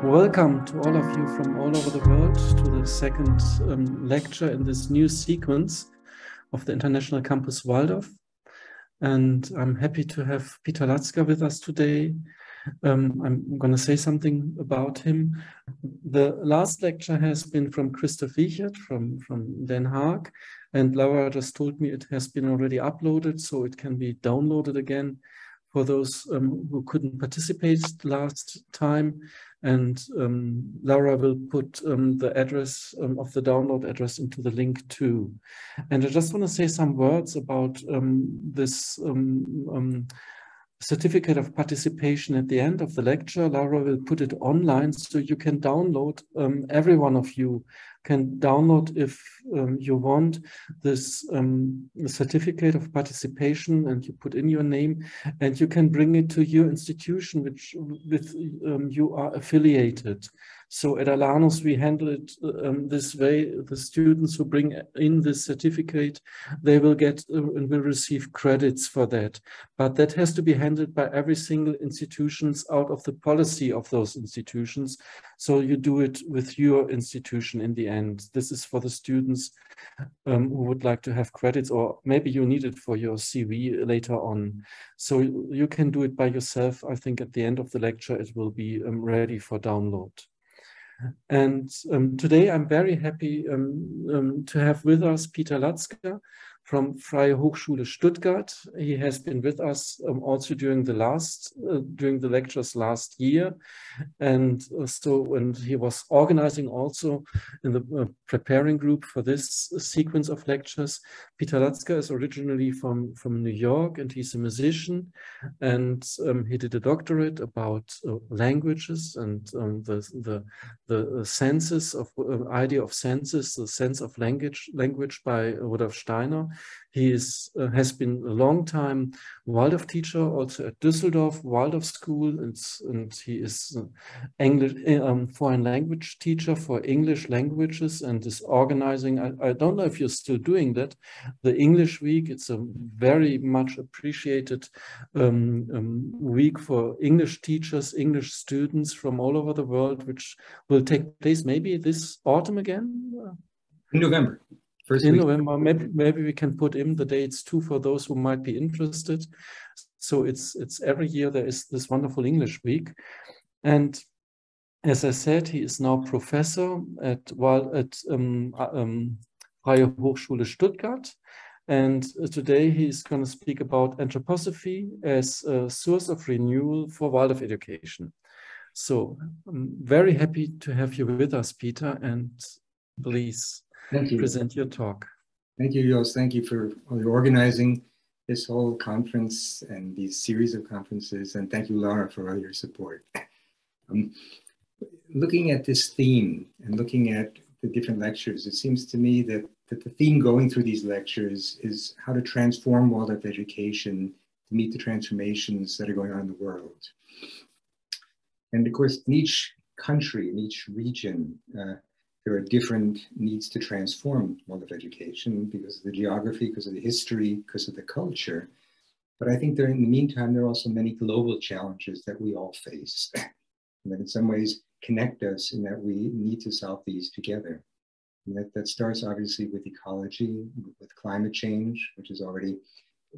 Welcome to all of you from all over the world to the second lecture in this new sequence of the International Campus Waldorf. And I'm happy to have Peter Lutzker with us today. I'm going to say something about him. The last lecture has been from Christoph Wiechert from Den Haag. And Laura just told me it has been already uploaded, so it can be downloaded again for those who couldn't participate last time. And Laura will put the address of the download address into the link too. And I just want to say some words about this certificate of participation at the end of the lecture. Laura will put it online so you can download, every one of you can download if you want this certificate of participation, and you put in your name and you can bring it to your institution with you are affiliated. So at Alanus we handle it this way. The students who bring in this certificate, they will get and will receive credits for that. But that has to be handled by every single institutions out of the policy of those institutions. So you do it with your institution in the end. This is for the students who would like to have credits, or maybe you need it for your CV later on. So you can do it by yourself. I think at the end of the lecture, it will be ready for download. And today I'm very happy to have with us Peter Lutzker from Freie Hochschule Stuttgart. He has been with us also during the lectures last year, and he was organizing also in the preparing group for this sequence of lectures. Peter Lutzker is originally from New York, and he's a musician, and he did a doctorate about languages and the senses of idea of senses, the sense of language by Rudolf Steiner. He has been a long time Waldorf teacher, also at Düsseldorf Waldorf School, and he is English foreign language teacher for English languages, and is organizing. I don't know if you're still doing that, the English Week. It's a very much appreciated week for English teachers, English students from all over the world, which will take place maybe this autumn again? In November. November, maybe we can put in the dates too for those who might be interested. So it's every year there is this wonderful English week. And as I said, he is now professor at Freie Hochschule Stuttgart. And today he's going to speak about anthroposophy as a source of renewal for Waldorf education. So I'm very happy to have you with us, Peter, and please present your talk. Thank you, Jos. Thank you for organizing this whole conference and these series of conferences. And thank you, Laura, for all your support. Looking at this theme and looking at the different lectures, it seems to me that the theme going through these lectures is how to transform Waldorf education to meet the transformations that are going on in the world. And of course, in each country, in each region, there are different needs to transform Waldorf education because of the geography, because of the history, because of the culture. But I think in the meantime, there are also many global challenges that we all face, and that in some ways connect us in that we need to solve these together. And that starts obviously with ecology, with climate change, which is already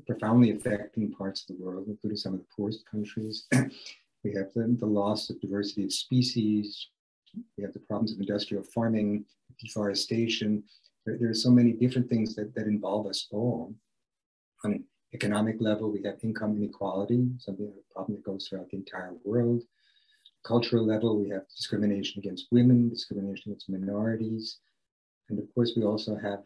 profoundly affecting parts of the world, including some of the poorest countries. We have the loss of diversity of species. We have the problems of industrial farming, deforestation. There are so many different things that involve us all. On an economic level, we have income inequality, a problem that goes throughout the entire world. Cultural level, we have discrimination against women, discrimination against minorities. And of course, we also have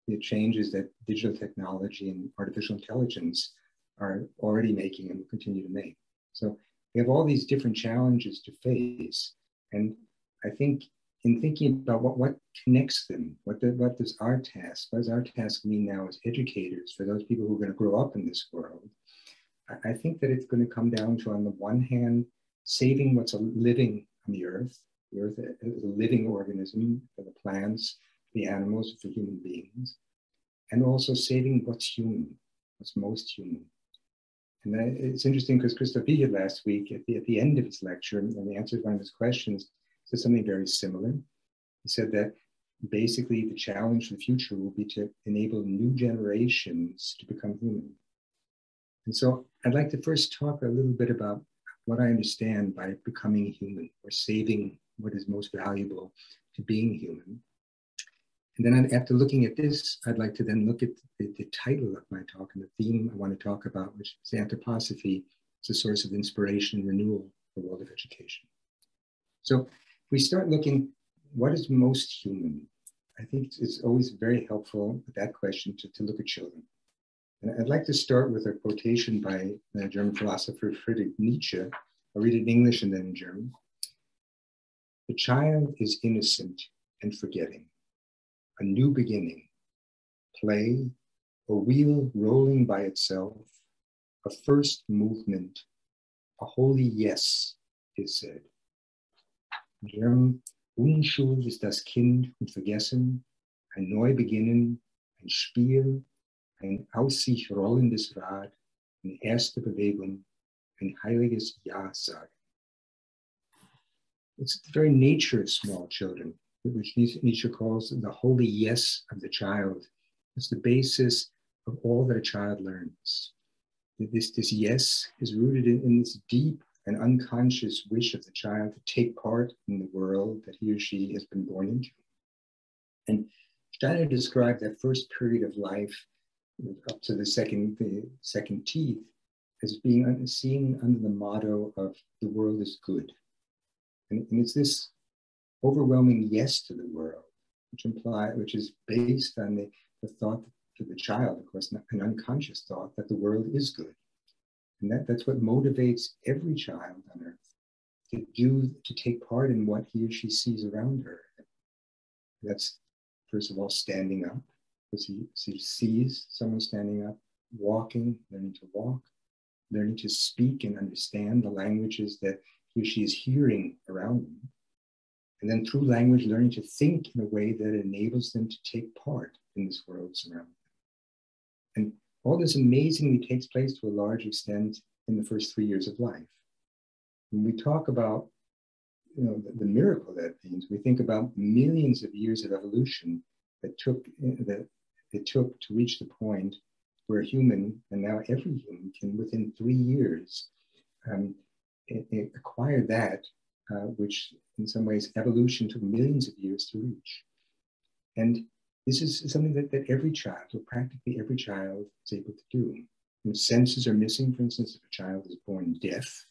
the changes that digital technology and artificial intelligence are already making and will continue to make. So we have all these different challenges to face. And I think in thinking about what connects them, what does our task mean now as educators for those people who are going to grow up in this world, I think that it's going to come down to, on the one hand, saving what's living on the earth is a living organism for the plants, the animals, for human beings, and also saving what's human, what's most human. And it's interesting because Christoph Wiechert last week at the end of his lecture, and the answer to one of his questions, said something very similar. He said that basically the challenge for the future will be to enable new generations to become human. And so I'd like to first talk a little bit about what I understand by becoming human, or saving what is most valuable to being human. And then after looking at this, I'd like to then look at the title of my talk and the theme I want to talk about, which is Anthroposophy as a source of inspiration and renewal for Waldorf education. So if we start looking, what is most human? I think it's always very helpful with that question to look at children. And I'd like to start with a quotation by the German philosopher Friedrich Nietzsche. I'll read it in English and then in German. The child is innocent and forgetting, a new beginning, play, a wheel rolling by itself, a first movement, a holy yes is said. In German, Unschuld ist das Kind und vergessen, ein Neubeginnen, ein Spiel, ein aus sich rollendes Rad, eine erste Bewegung, ein heiliges Ja sagen. It's the very nature of small children, which Nietzsche calls the holy yes of the child. It's the basis of all that a child learns. This yes is rooted in this deep and unconscious wish of the child to take part in the world that he or she has been born into. And Steiner described that first period of life up to the second teeth as being seen under the motto of the world is good. And it's this overwhelming yes to the world, which is based on the thought for the child, of course, an unconscious thought that the world is good. And that's what motivates every child on earth to take part in what he or she sees around her. That's, first of all, standing up, because he sees someone standing up, walking, learning to walk, learning to speak and understand the languages that he or she is hearing around them. And then through language, learning to think in a way that enables them to take part in this world surrounding them. And all this amazingly takes place to a large extent in the first 3 years of life. When we talk about the miracle that means, we think about millions of years of evolution that it took to reach the point where a human, and now every human, can within 3 years acquire that which in some ways evolution took millions of years to reach. And this is something that every child, or practically every child, is able to do. If senses are missing, for instance, if a child is born deaf,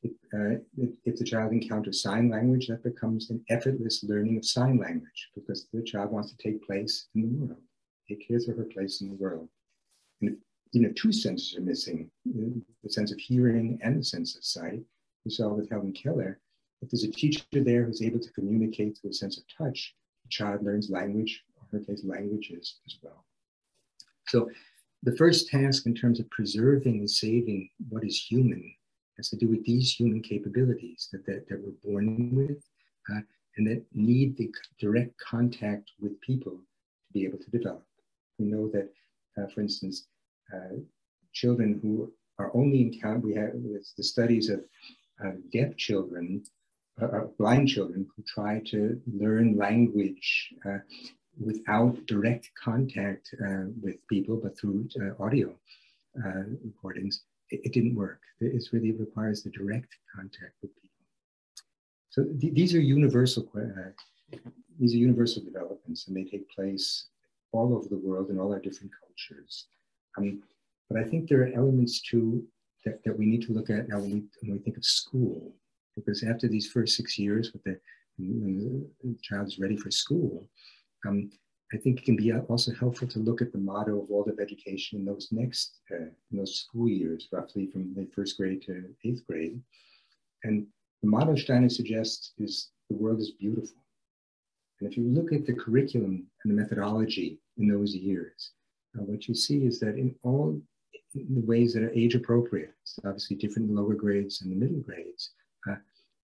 if the child encounters sign language, that becomes an effortless learning of sign language, because the child wants to take place in the world, take his or her place in the world. And if two senses are missing, the sense of hearing and the sense of sight, we saw with Helen Keller, if there's a teacher there who's able to communicate through a sense of touch, the child learns language, or in her case, languages as well. So the first task in terms of preserving and saving what is human has to do with these human capabilities that we're born with and that need the direct contact with people to be able to develop. We know that, for instance, children who are only encountered, we have the studies of deaf children, blind children who try to learn language without direct contact with people, but through audio recordings. It didn't work. It really requires the direct contact with people. So these are universal developments, and they take place all over the world in all our different cultures. But I think there are elements too that we need to look at now when we think of school, because after these first 6 years, when the child is ready for school, I think it can be also helpful to look at the motto of Waldorf Education in those in those school years, roughly from the first grade to 8th grade. And the motto Steiner suggests is the world is beautiful. And if you look at the curriculum and the methodology in those years, what you see is that in all the ways that are age appropriate, it's obviously different in lower grades and the middle grades,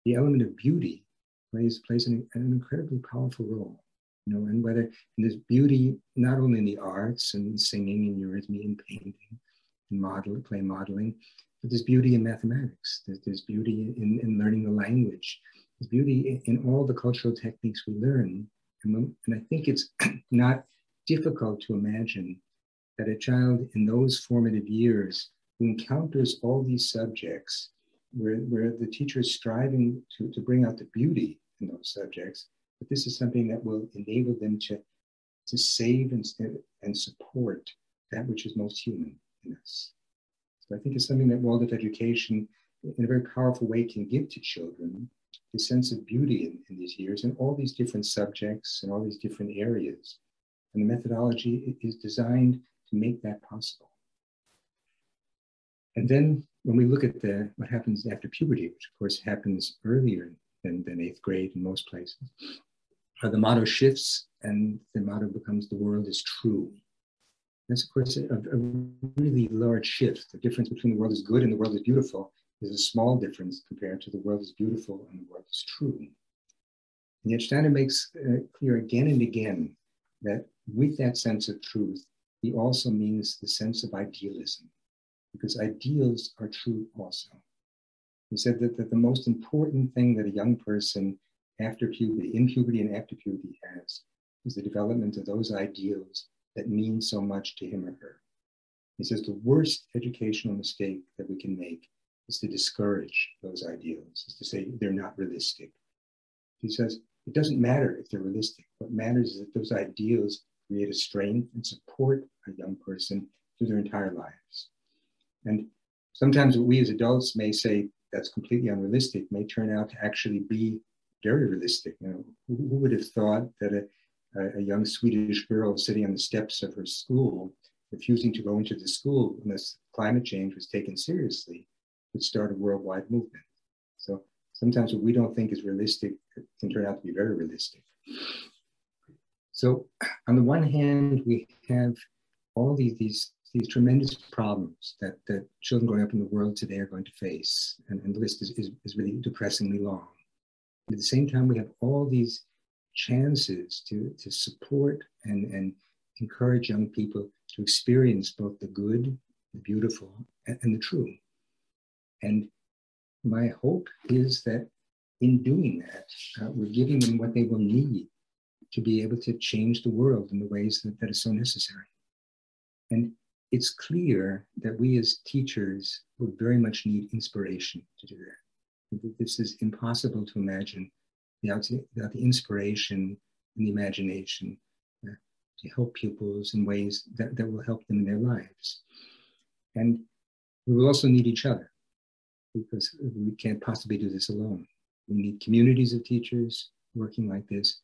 the element of beauty plays an incredibly powerful role. And whether there's beauty not only in the arts and singing and eurythmy and painting and play modeling, but there's beauty in mathematics. There's beauty in learning the language There's beauty in all the cultural techniques we learn. And I think it's not difficult to imagine that a child in those formative years who encounters all these subjects where the teacher is striving to bring out the beauty in those subjects, that this is something that will enable them to save and support that which is most human in us. So I think it's something that Waldorf Education, in a very powerful way, can give to children, the sense of beauty in these years, and all these different subjects and all these different areas. And the methodology is designed to make that possible. And then when we look at what happens after puberty, which of course happens earlier than 8th grade in most places, the motto shifts and the motto becomes the world is true. That's of course a really large shift. The difference between the world is good and the world is beautiful is a small difference compared to the world is beautiful and the world is true. And yet Steiner makes clear again and again that with that sense of truth, he also means the sense of idealism, because ideals are true also. He said that the most important thing that a young person after puberty, in puberty and after puberty has, is the development of those ideals that mean so much to him or her. He says the worst educational mistake that we can make is to discourage those ideals, is to say they're not realistic. He says it doesn't matter if they're realistic. What matters is that those ideals create a strength and support a young person through their entire lives. And sometimes what we as adults may say that's completely unrealistic may turn out to actually be very realistic. You know, who would have thought that a young Swedish girl sitting on the steps of her school, refusing to go into the school unless climate change was taken seriously, would start a worldwide movement. So sometimes what we don't think is realistic can turn out to be very realistic. So on the one hand, we have all these tremendous problems that children growing up in the world today are going to face. And the list is really depressingly long. At the same time, we have all these chances to support and encourage young people to experience both the good, the beautiful, and the true. And my hope is that in doing that, we're giving them what they will need to be able to change the world in the ways that are so necessary. And it's clear that we as teachers will very much need inspiration to do that. This is impossible to imagine without the inspiration and the imagination to help pupils in ways that will help them in their lives. And we will also need each other, because we can't possibly do this alone. We need communities of teachers working like this,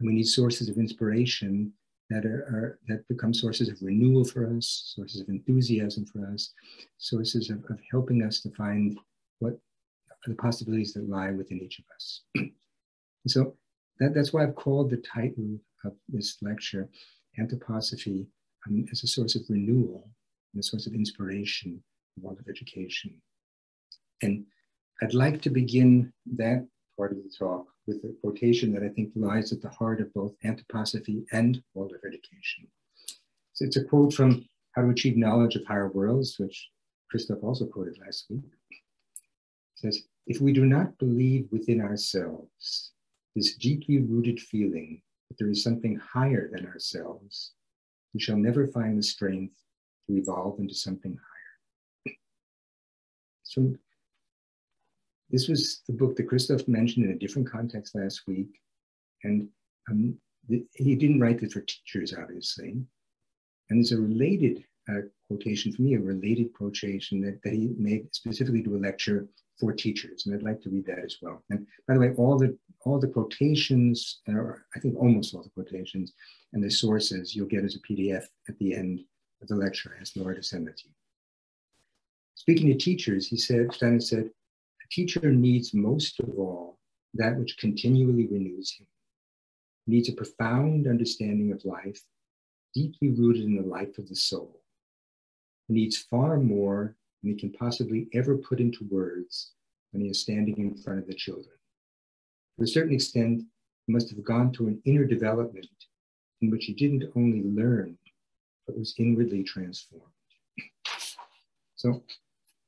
and we need sources of inspiration that become sources of renewal for us, sources of enthusiasm for us, sources of helping us to find what are the possibilities that lie within each of us. And so that's why I've called the title of this lecture Anthroposophy as a source of renewal and a source of inspiration in Waldorf education. And I'd like to begin that part of the talk with a quotation that I think lies at the heart of both Anthroposophy and Waldorf education. So it's a quote from How to Achieve Knowledge of Higher Worlds, which Christoph also quoted last week. It says, if we do not believe within ourselves this deeply rooted feeling that there is something higher than ourselves, we shall never find the strength to evolve into something higher. So this was the book that Christoph mentioned in a different context last week. And he didn't write it for teachers, obviously. And there's a related quotation for me, a related quotation that he made specifically to a lecture for teachers. And I'd like to read that as well. And by the way, all the quotations, or I think almost all the quotations and the sources you'll get as a PDF at the end of the lecture. I asked Laura to send that to you. Speaking to teachers, Steiner said, a teacher needs most of all that which continually renews him. He needs a profound understanding of life, deeply rooted in the life of the soul. He needs far more than he can possibly ever put into words when he is standing in front of the children. To a certain extent, he must have gone through an inner development in which he didn't only learn, but was inwardly transformed. So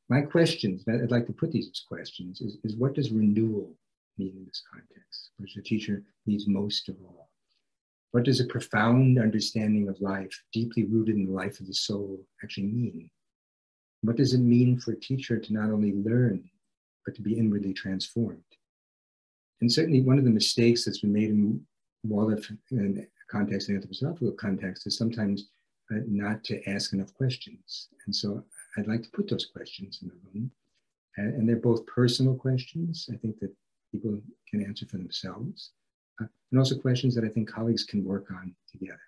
my questions, I'd like to put these as questions, is what does renewal mean in this context? What does a teacher needs most of all? What does a profound understanding of life, deeply rooted in the life of the soul, actually mean? What does it mean for a teacher to not only learn, but to be inwardly transformed? And certainly one of the mistakes that's been made in Waldorf in context, in anthroposophical context, is sometimes not to ask enough questions. And so I'd like to put those questions in the room. And they're both personal questions, I think, that people can answer for themselves, and also questions that I think colleagues can work on together.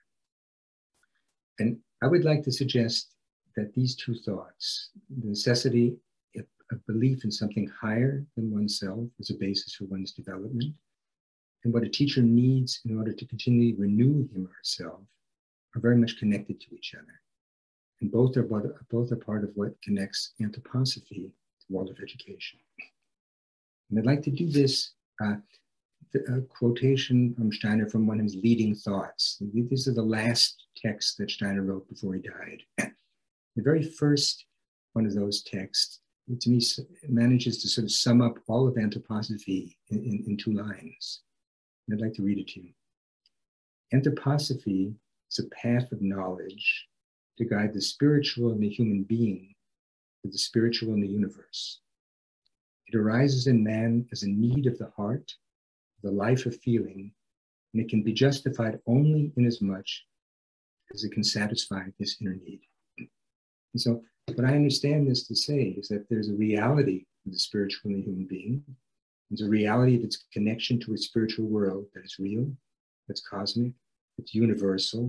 And I would like to suggest that these two thoughts, the necessity of belief in something higher than oneself as a basis for one's development, and what a teacher needs in order to continually renew him or herself, are very much connected to each other. And both are part of what connects anthroposophy to Waldorf education. And I'd like to do this, a quotation from Steiner from one of his leading thoughts. These are the last texts that Steiner wrote before he died. The very first one of those texts, to me, manages to sort of sum up all of anthroposophy in 2 lines. And I'd like to read it to you. Anthroposophy is a path of knowledge to guide the spiritual and the human being to the spiritual and the universe. It arises in man as a need of the heart, the life of feeling, and it can be justified only inasmuch as it can satisfy this inner need. And so what I understand this to say is that there's a reality of the spiritual and the human being. There's a reality of its connection to a spiritual world that is real, that's cosmic, that's universal.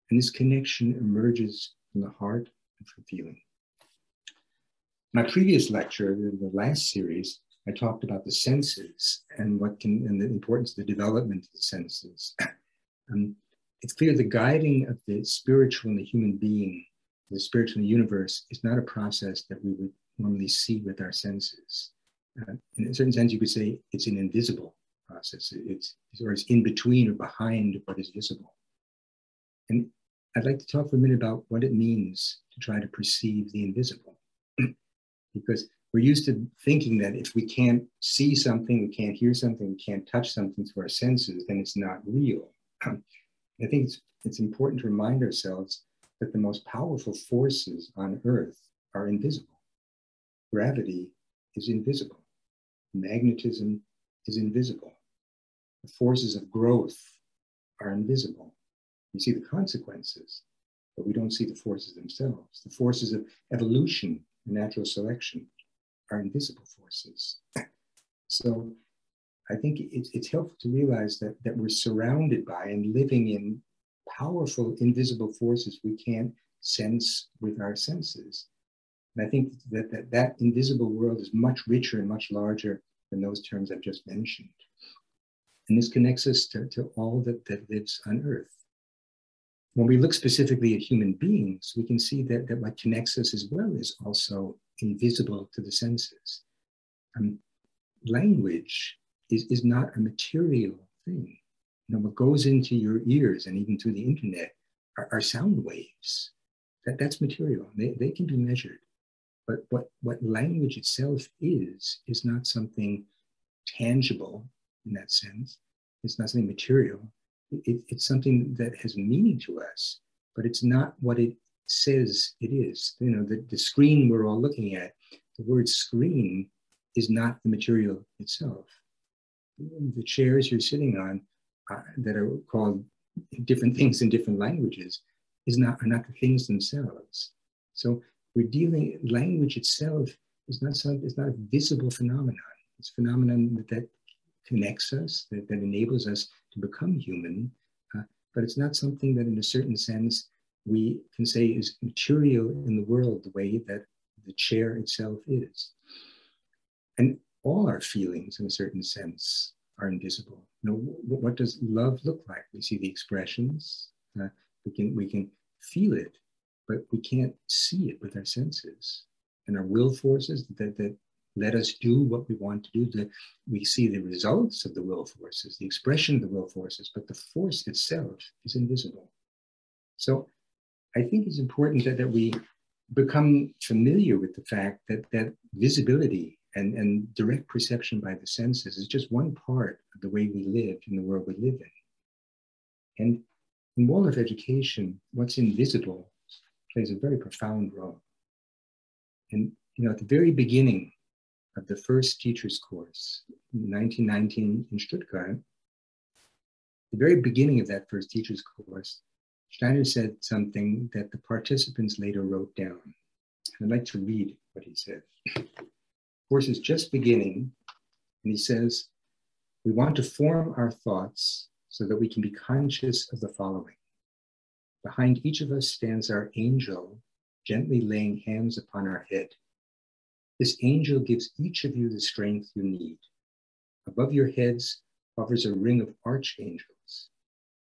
And this connection emerges from the heart and from feeling. My previous lecture, the last series, I talked about the senses and the importance of the development of the senses. It's clear the guiding of the spiritual and the human being, the spiritual and the universe, is not a process that we would normally see with our senses. In a certain sense, you could say it's an invisible process. It's in between or behind what is visible. And I'd like to talk for a minute about what it means to try to perceive the invisible. Because we're used to thinking that if we can't see something, we can't hear something, we can't touch something through our senses, then it's not real. I think it's important to remind ourselves that the most powerful forces on Earth are invisible. Gravity is invisible. Magnetism is invisible. The forces of growth are invisible. We see the consequences, but we don't see the forces themselves. The forces of evolution and natural selection are invisible forces. So I think it's helpful to realize that we're surrounded by and living in powerful invisible forces we can't sense with our senses. And I think that invisible world is much richer and much larger than those terms I've just mentioned. And this connects us to all that lives on Earth. When we look specifically at human beings, we can see that what connects us as well is also invisible to the senses. Language is not a material thing. You know, what goes into your ears and even through the internet are sound waves. That's material. They can be measured. But what language itself is not something tangible in that sense. It's not something material. It's something that has meaning to us, but it's not what it says it is. You know, the screen we're all looking at, the word screen is not the material itself. The chairs you're sitting on that are called different things in different languages are not the things themselves. So language itself is not a visible phenomenon. It's a phenomenon that connects us, that enables us to become human, but it's not something that in a certain sense we can say is material in the world the way that the chair itself is. And all our feelings in a certain sense are invisible. You know, what does love look like? We see the expressions, we can feel it, but we can't see it with our senses. And our will forces that let us do what we want to do. We see the results of the will forces, the expression of the will forces, but the force itself is invisible. So I think it's important that we become familiar with the fact that visibility and direct perception by the senses is just one part of the way we live in the world we live in. And in Waldorf education, what's invisible plays a very profound role. And at the very beginning of the first teacher's course in 1919 in Stuttgart, the very beginning of that first teacher's course, Steiner said something that the participants later wrote down. I'd like to read what he said. The course is just beginning, and he says, we want to form our thoughts so that we can be conscious of the following. Behind each of us stands our angel, gently laying hands upon our head. This angel gives each of you the strength you need. Above your heads hovers a ring of archangels.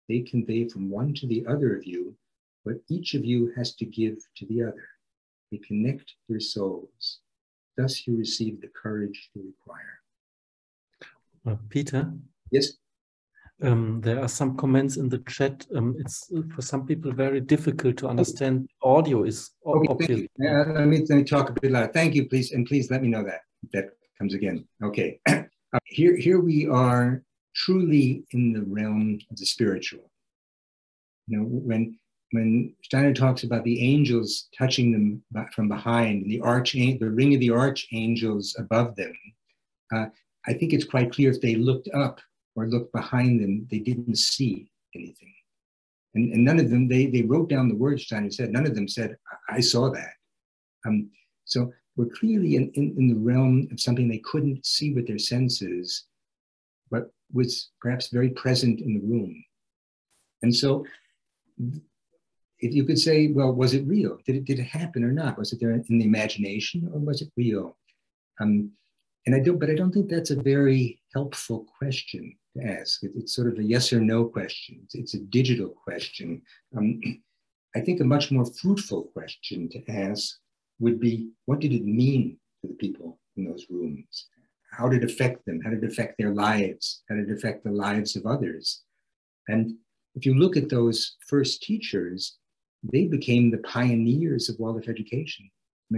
They convey from one to the other of you what each of you has to give to the other. They connect your souls. Thus you receive the courage you require. Peter? Yes? There are some comments in the chat. It's for some people very difficult to understand. Audio is obvious. Let me talk a bit louder. Thank you, please. And please let me know that comes again. Okay. Here we are truly in the realm of the spiritual. When Steiner talks about the angels touching them from behind, and the ring of the archangels above them, I think it's quite clear if they looked up or looked behind them, they didn't see anything. And none of them, they wrote down the words Steiner said, none of them said, I saw that. So we're clearly in the realm of something they couldn't see with their senses, but was perhaps very present in the room. And so if you could say, well, was it real? Did it happen or not? Was it there in the imagination or was it real? But I don't think that's a very helpful question to ask. It's sort of a yes or no question. It's a digital question. I think a much more fruitful question to ask would be, what did it mean to the people in those rooms? How did it affect them? How did it affect their lives? How did it affect the lives of others? And if you look at those first teachers, they became the pioneers of Waldorf education.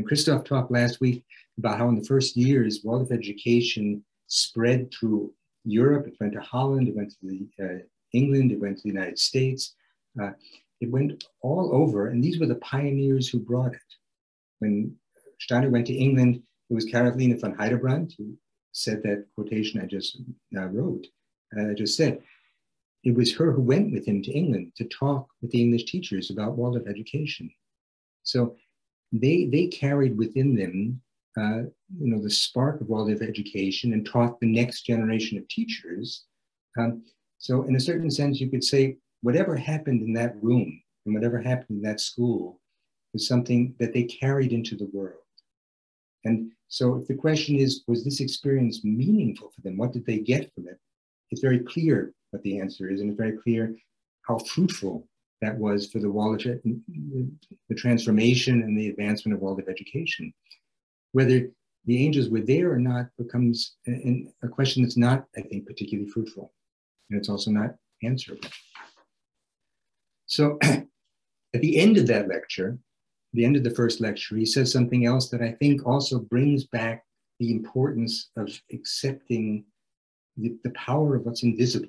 Christoph talked last week about how in the first years, Waldorf education spread through Europe. It went to Holland, it went to England, it went to the United States. It went all over, and these were the pioneers who brought it. When Steiner went to England, it was Caroline van Heidebrand who said that quotation I just wrote, I just said. It was her who went with him to England to talk with the English teachers about Waldorf education. So they carried within them, the spark of Waldorf education and taught the next generation of teachers. So in a certain sense, you could say whatever happened in that room and whatever happened in that school was something that they carried into the world. And so if the question is, was this experience meaningful for them? What did they get from it? It's very clear what the answer is, and it's very clear how fruitful that was for the transformation and the advancement of Waldorf education. Whether the angels were there or not becomes a question that's not, I think, particularly fruitful, and it's also not answerable. So at the end of that lecture, the end of the first lecture, he says something else that I think also brings back the importance of accepting the power of what's invisible.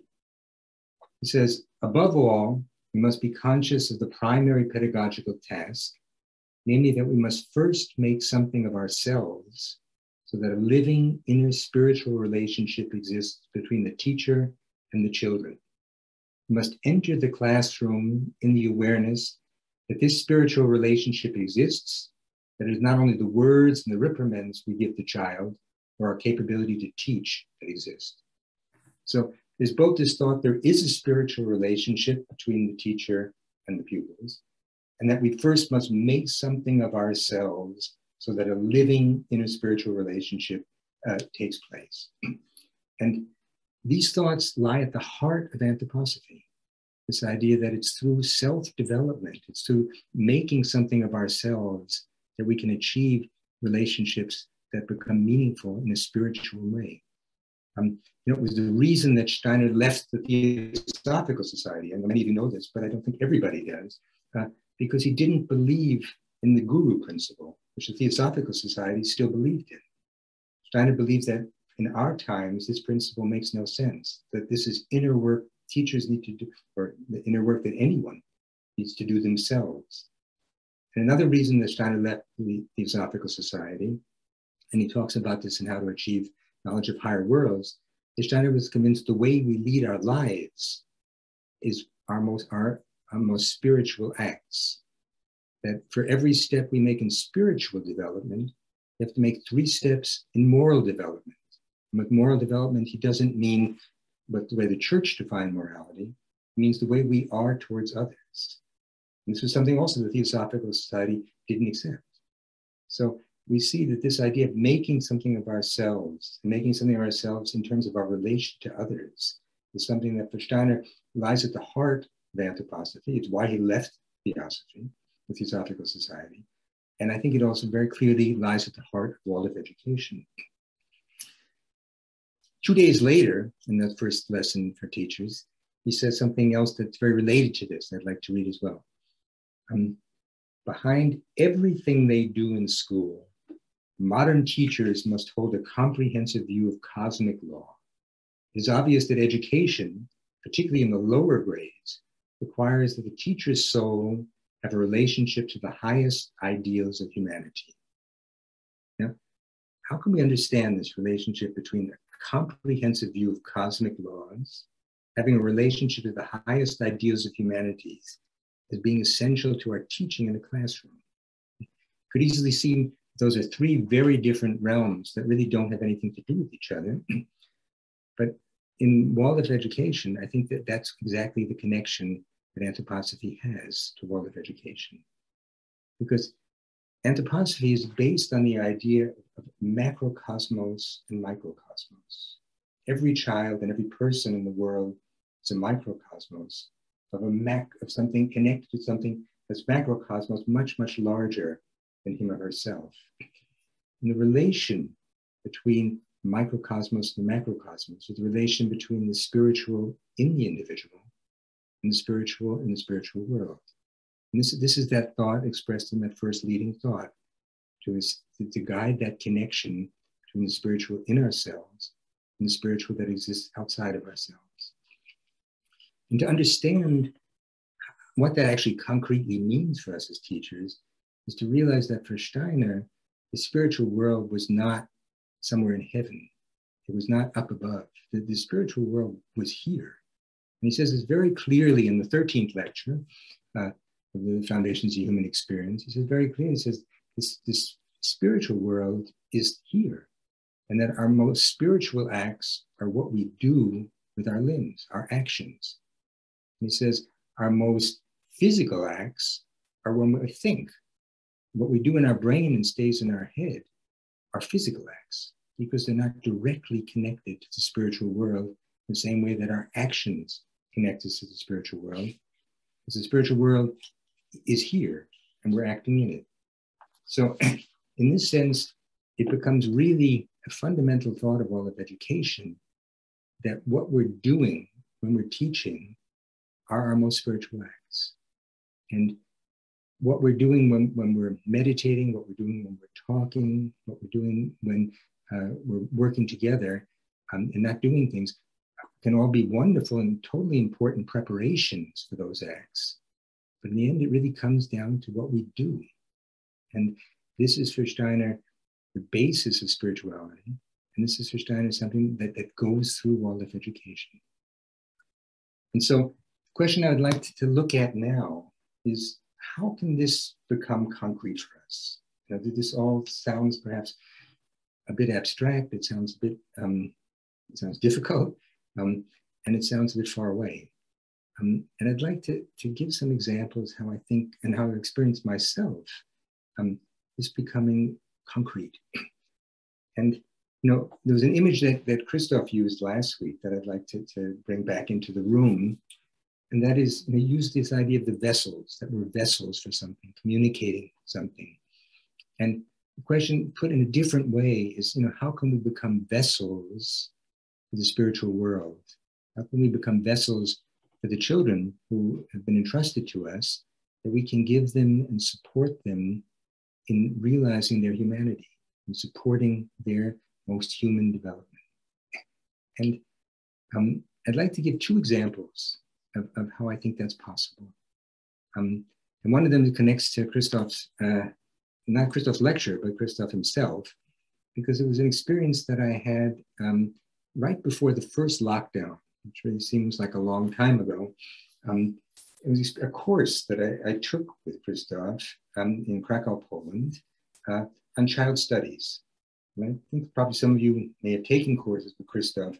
He says, above all, we must be conscious of the primary pedagogical task, namely that we must first make something of ourselves so that a living inner spiritual relationship exists between the teacher and the children. We must enter the classroom in the awareness that this spiritual relationship exists, that it is not only the words and the reprimands we give the child or our capability to teach that exist. So there's both this thought there is a spiritual relationship between the teacher and the pupils, and that we first must make something of ourselves so that a living inner spiritual relationship takes place. And these thoughts lie at the heart of anthroposophy, this idea that it's through self-development, it's through making something of ourselves that we can achieve relationships that become meaningful in a spiritual way. It was the reason that Steiner left the Theosophical Society, and many of you know this, but I don't think everybody does, because he didn't believe in the guru principle, which the Theosophical Society still believed in. Steiner believes that in our times, this principle makes no sense, that this is inner work teachers need to do, or the inner work that anyone needs to do themselves. And another reason that Steiner left the Theosophical Society, and he talks about this in How to Achieve Knowledge of Higher Worlds, is Steiner was convinced the way we lead our lives is our most spiritual acts. That for every step we make in spiritual development, we have to make 3 steps in moral development. And with moral development, he doesn't mean but the way the church defined morality. It means the way we are towards others. And this was something also the Theosophical Society didn't accept. So we see that this idea of making something of ourselves, making something of ourselves in terms of our relation to others, is something that for Steiner lies at the heart of anthroposophy. It's why he left Theosophy, the Theosophical Society. And I think it also very clearly lies at the heart of Waldorf education. 2 days later, in that first lesson for teachers, he says something else that's very related to this, I'd like to read as well. Behind everything they do in school, modern teachers must hold a comprehensive view of cosmic law. It is obvious that education, particularly in the lower grades, requires that the teacher's soul have a relationship to the highest ideals of humanity. Now, how can we understand this relationship between a comprehensive view of cosmic laws, having a relationship to the highest ideals of humanity, as being essential to our teaching in the classroom? Could easily seem those are 3 very different realms that really don't have anything to do with each other. But in Waldorf education, I think that that's exactly the connection that anthroposophy has to Waldorf education. Because anthroposophy is based on the idea of macrocosmos and microcosmos. Every child and every person in the world is a microcosmos of something connected to something that's macrocosmos, much, much larger than him or herself. And the relation between microcosmos and macrocosmos is the relation between the spiritual in the individual and the spiritual in the spiritual world. And this is that thought expressed in that first leading thought, to guide that connection between the spiritual in ourselves and the spiritual that exists outside of ourselves. And to understand what that actually concretely means for us as teachers is to realize that for Steiner, the spiritual world was not somewhere in heaven. It was not up above. The spiritual world was here. And he says this very clearly in the 13th lecture of the Foundations of Human Experience. He says very clearly, he says, this spiritual world is here, and that our most spiritual acts are what we do with our limbs, our actions. And he says our most physical acts are when we think. What we do in our brain and stays in our head are physical acts, because they're not directly connected to the spiritual world the same way that our actions connect us to the spiritual world. Because the spiritual world is here and we're acting in it. So in this sense, it becomes really a fundamental thought of all of education that what we're doing when we're teaching are our most spiritual acts. And what we're doing when we're meditating, what we're doing when we're talking, what we're doing when we're working together and not doing things can all be wonderful and totally important preparations for those acts. But in the end, it really comes down to what we do. And this is for Steiner the basis of spirituality. And this is for Steiner something that goes through Waldorf education. And so the question I would like to look at now is, how can this become concrete for us? You know, this all sounds perhaps a bit abstract. It sounds a bit, it sounds difficult, and it sounds a bit far away. And I'd like to give some examples how I think and how I've experienced myself this becoming concrete. And you know, there was an image that Christoph used last week that I'd like to bring back into the room. And that is, they use this idea of the vessels, that we're vessels for something, communicating something. And the question put in a different way is, you know, how can we become vessels for the spiritual world? How can we become vessels for the children who have been entrusted to us, that we can give them and support them in realizing their humanity and supporting their most human development. And I'd like to give two examples of how I think that's possible. And one of them connects to Christoph's, not Christoph's lecture, but Christoph himself, because it was an experience that I had right before the first lockdown, which really seems like a long time ago. It was a course that I took with Christoph in Krakow, Poland, on child studies. And I think probably some of you may have taken courses with Christoph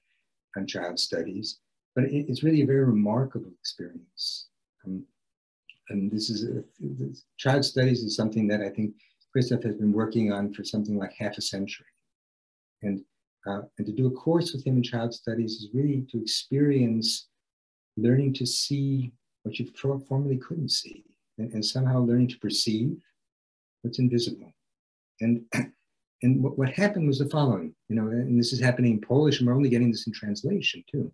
on child studies, but it's really a very remarkable experience. And child studies is something that I think Christoph has been working on for something like half a century. And to do a course with him in child studies is really to experience learning to see what you formerly couldn't see, and somehow learning to perceive what's invisible. And what happened was the following, and this is happening in Polish, and we're only getting this in translation too.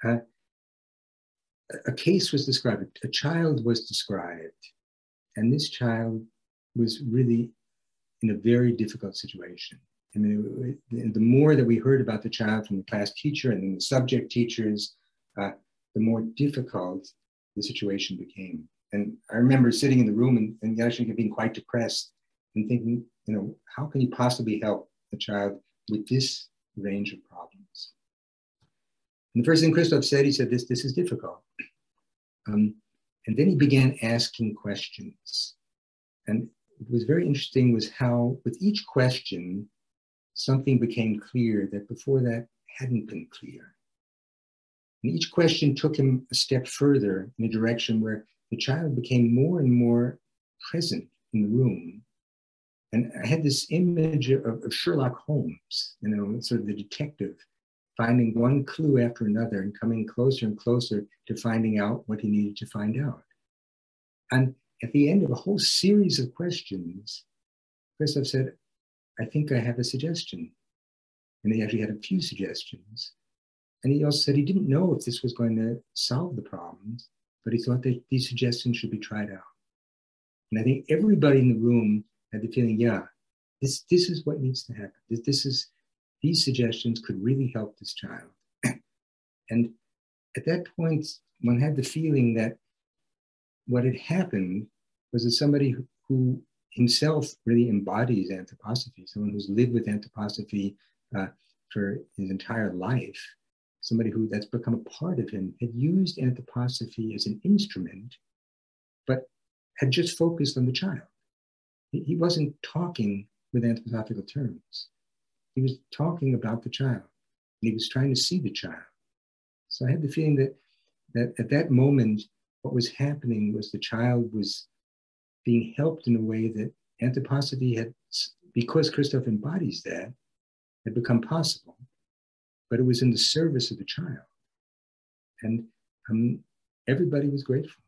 A case was described, a child was described, and this child was really in a very difficult situation. I mean, the more that we heard about the child from the class teacher and then the subject teachers, the more difficult the situation became. And I remember sitting in the room and actually being quite depressed and thinking, how can you possibly help a child with this range of problems? And the first thing Christoph said, he said, this is difficult. And then he began asking questions. And what was very interesting was how with each question, something became clear that before that hadn't been clear. And each question took him a step further in a direction where the child became more and more present in the room. And I had this image of Sherlock Holmes, sort of the detective, finding one clue after another and coming closer and closer to finding out what he needed to find out. And at the end of a whole series of questions, Christoph said, I think I have a suggestion. And he actually had a few suggestions. And he also said he didn't know if this was going to solve the problems, but he thought that these suggestions should be tried out. And I think everybody in the room had the feeling, yeah, this is what needs to happen. These suggestions could really help this child. And at that point, one had the feeling that what had happened was that somebody who himself really embodies anthroposophy, someone who's lived with anthroposophy for his entire life, somebody that's become a part of him, had used anthroposophy as an instrument, but had just focused on the child. He wasn't talking with anthroposophical terms. He was talking about the child, and he was trying to see the child. So I had the feeling that at that moment, what was happening was the child was being helped in a way that anthroposophy had, because Christoph embodies that, had become possible, but it was in the service of the child. And everybody was grateful,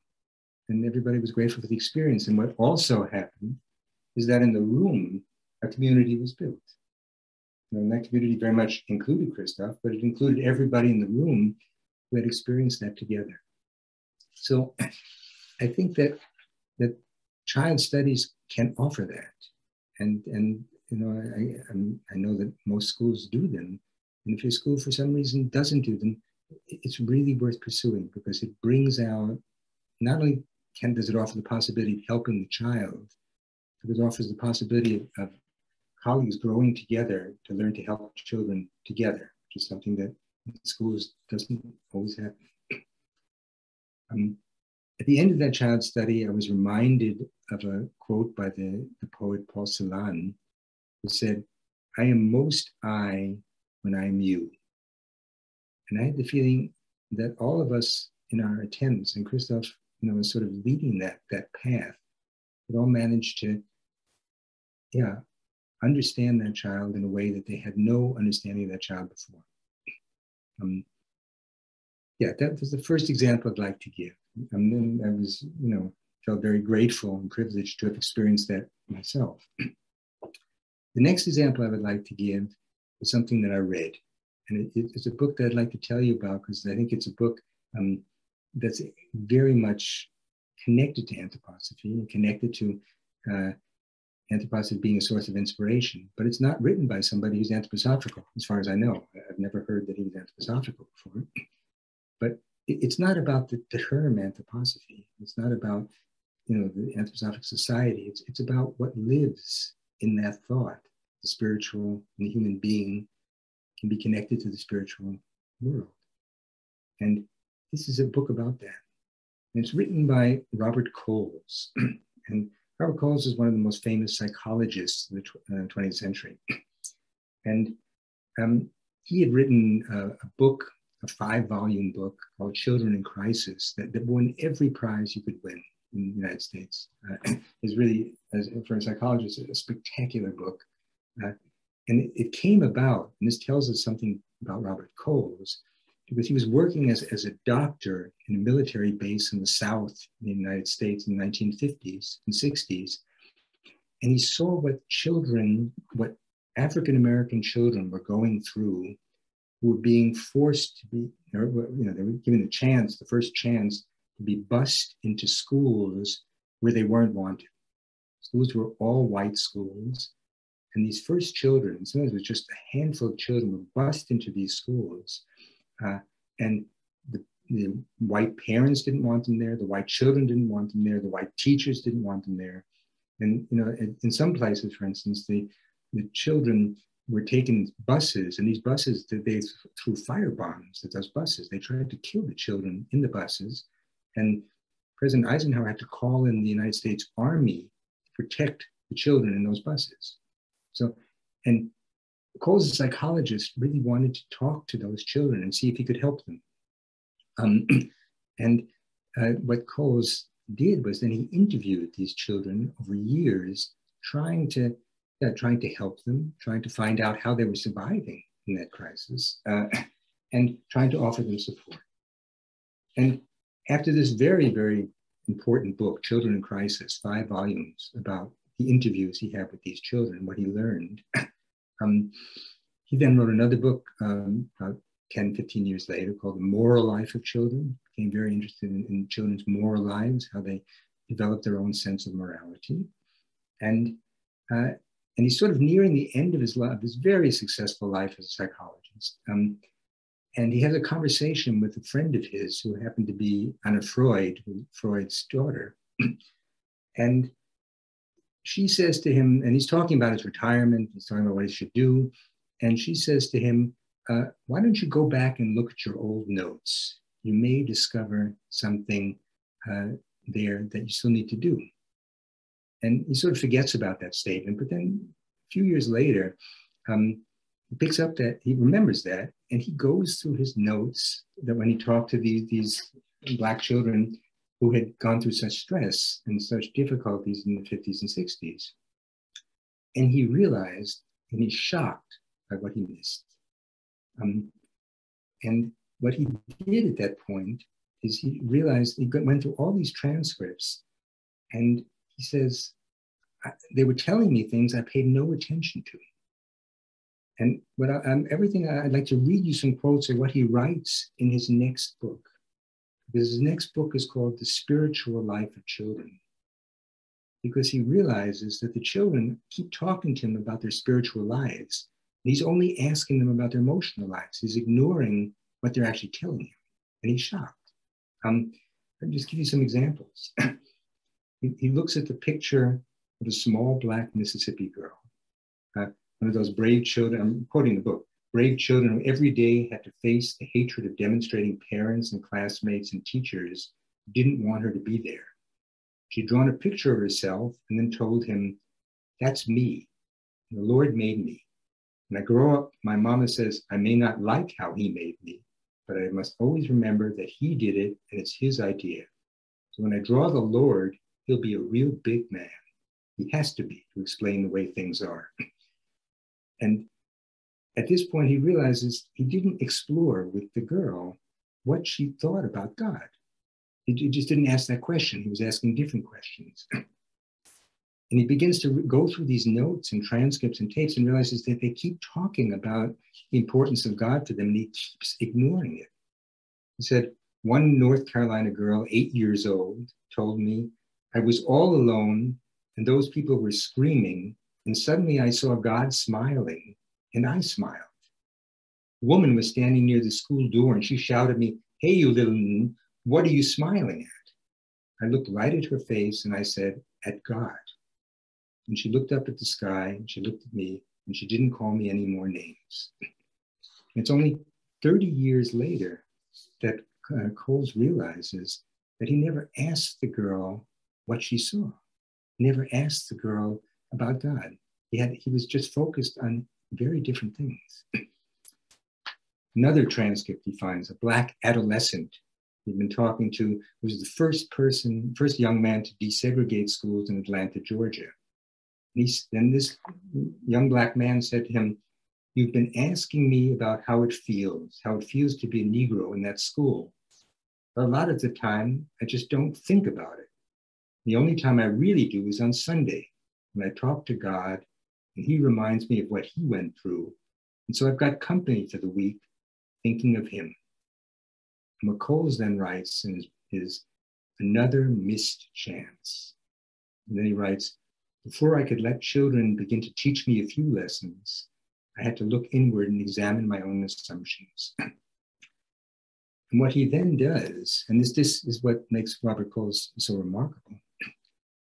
and everybody was grateful for the experience. And what also happened is that in the room, a community was built. And that community very much included Christoph, but it included everybody in the room who had experienced that together. So I think that child studies can offer that. And I know that most schools do them. And if your school for some reason doesn't do them, it's really worth pursuing, because it brings out, not only does it offer the possibility of helping the child, but it offers the possibility of colleagues growing together to learn to help children together, which is something that in schools doesn't always happen. At the end of that child study, I was reminded of a quote by the poet Paul Celan, who said, "I am most I when I am you." And I had the feeling that all of us in our attempts, and Christoph, was sort of leading that path, we all managed to, understand that child in a way that they had no understanding of that child before. That was the first example I'd like to give. And then I was, felt very grateful and privileged to have experienced that myself. The next example I would like to give is something that I read. And it's a book that I'd like to tell you about, because I think it's a book that's very much connected to anthroposophy and connected to Anthroposophy being a source of inspiration, but it's not written by somebody who's anthroposophical, as far as I know. I've never heard that he was anthroposophical before. But it's not about the term anthroposophy. It's not about, the anthroposophic society. It's about what lives in that thought. The spiritual and the human being can be connected to the spiritual world. And this is a book about that. And it's written by Robert Coles. And Robert Coles is one of the most famous psychologists of the 20th century. And he had written a book, a 5-volume book called Children in Crisis that won every prize you could win in the United States. Is really, for a psychologist, a spectacular book. And it came about, and this tells us something about Robert Coles, because he was working as a doctor in a military base in the South in the United States in the 1950s and 60s. And he saw what African-American children were going through, who were being forced to be, they were given the first chance to be bused into schools where they weren't wanted. Schools were all white schools. And these first children, sometimes it was just a handful of children, were bused into these schools. And the white parents didn't want them there. The white children didn't want them there. The white teachers didn't want them there. And, in some places, for instance, the children were taken buses, and these buses, they threw fire bombs at those buses. They tried to kill the children in the buses. And President Eisenhower had to call in the United States Army to protect the children in those buses. So, and Coles, a psychologist, really wanted to talk to those children and see if he could help them. What Coles did was then he interviewed these children over years, trying to help them, trying to find out how they were surviving in that crisis, and trying to offer them support. And after this very, very important book, Children in Crisis, 5 volumes about the interviews he had with these children, what he learned, he then wrote another book about 10, 15 years later called The Moral Life of Children. Became very interested in children's moral lives, how they developed their own sense of morality. And he's sort of nearing the end of his life, his very successful life as a psychologist. And he has a conversation with a friend of his who happened to be Anna Freud, Freud's daughter. And she says to him, and he's talking about his retirement, he's talking about what he should do. And she says to him, why don't you go back and look at your old notes? You may discover something there that you still need to do. And he sort of forgets about that statement, but then a few years later, he picks up that, he remembers that, and he goes through his notes that when he talked to these Black children who had gone through such stress and such difficulties in the 50s and 60s. And he realized, and he's shocked by what he missed. And what he did at that point is he realized, he went through all these transcripts, and he says, they were telling me things I paid no attention to. And everything, I'd like to read you some quotes of what he writes in his next book. Because his next book is called The Spiritual Life of Children. Because he realizes that the children keep talking to him about their spiritual lives. And he's only asking them about their emotional lives. He's ignoring what they're actually telling him. And he's shocked. I'll just give you some examples. He looks at the picture of a small Black Mississippi girl. One of those brave children, I'm quoting the book, brave children who every day had to face the hatred of demonstrating parents and classmates and teachers who didn't want her to be there. She'd drawn a picture of herself and then told him, that's me. And the Lord made me. When I grow up, my mama says, I may not like how he made me, but I must always remember that he did it and it's his idea. So when I draw the Lord, he'll be a real big man. He has to be to explain the way things are. And at this point, he realizes he didn't explore with the girl what she thought about God. He just didn't ask that question. He was asking different questions. And he begins to go through these notes and transcripts and tapes and realizes that they keep talking about the importance of God for them, and he keeps ignoring it. He said, one North Carolina girl, 8 years old, told me, I was all alone and those people were screaming, and suddenly I saw God smiling, and I smiled. A woman was standing near the school door, and she shouted at me, "Hey, you little, what are you smiling at?" I looked right at her face, and I said, "At God." And she looked up at the sky, and she looked at me, and she didn't call me any more names. It's only 30 years later that Coles realizes that he never asked the girl what she saw. He never asked the girl about God. He was just focused on very different things. Another transcript he finds, a Black adolescent he'd been talking to, was the first young man to desegregate schools in Atlanta, Georgia. Then this young Black man said to him, "You've been asking me about how it feels to be a Negro in that school. But a lot of the time, I just don't think about it. The only time I really do is on Sunday, when I talk to God, and he reminds me of what he went through. And so I've got company for the week, thinking of him." McColes then writes in his Another Missed Chance. And then he writes, "Before I could let children begin to teach me a few lessons, I had to look inward and examine my own assumptions." And what he then does, and this is what makes Robert Coles so remarkable,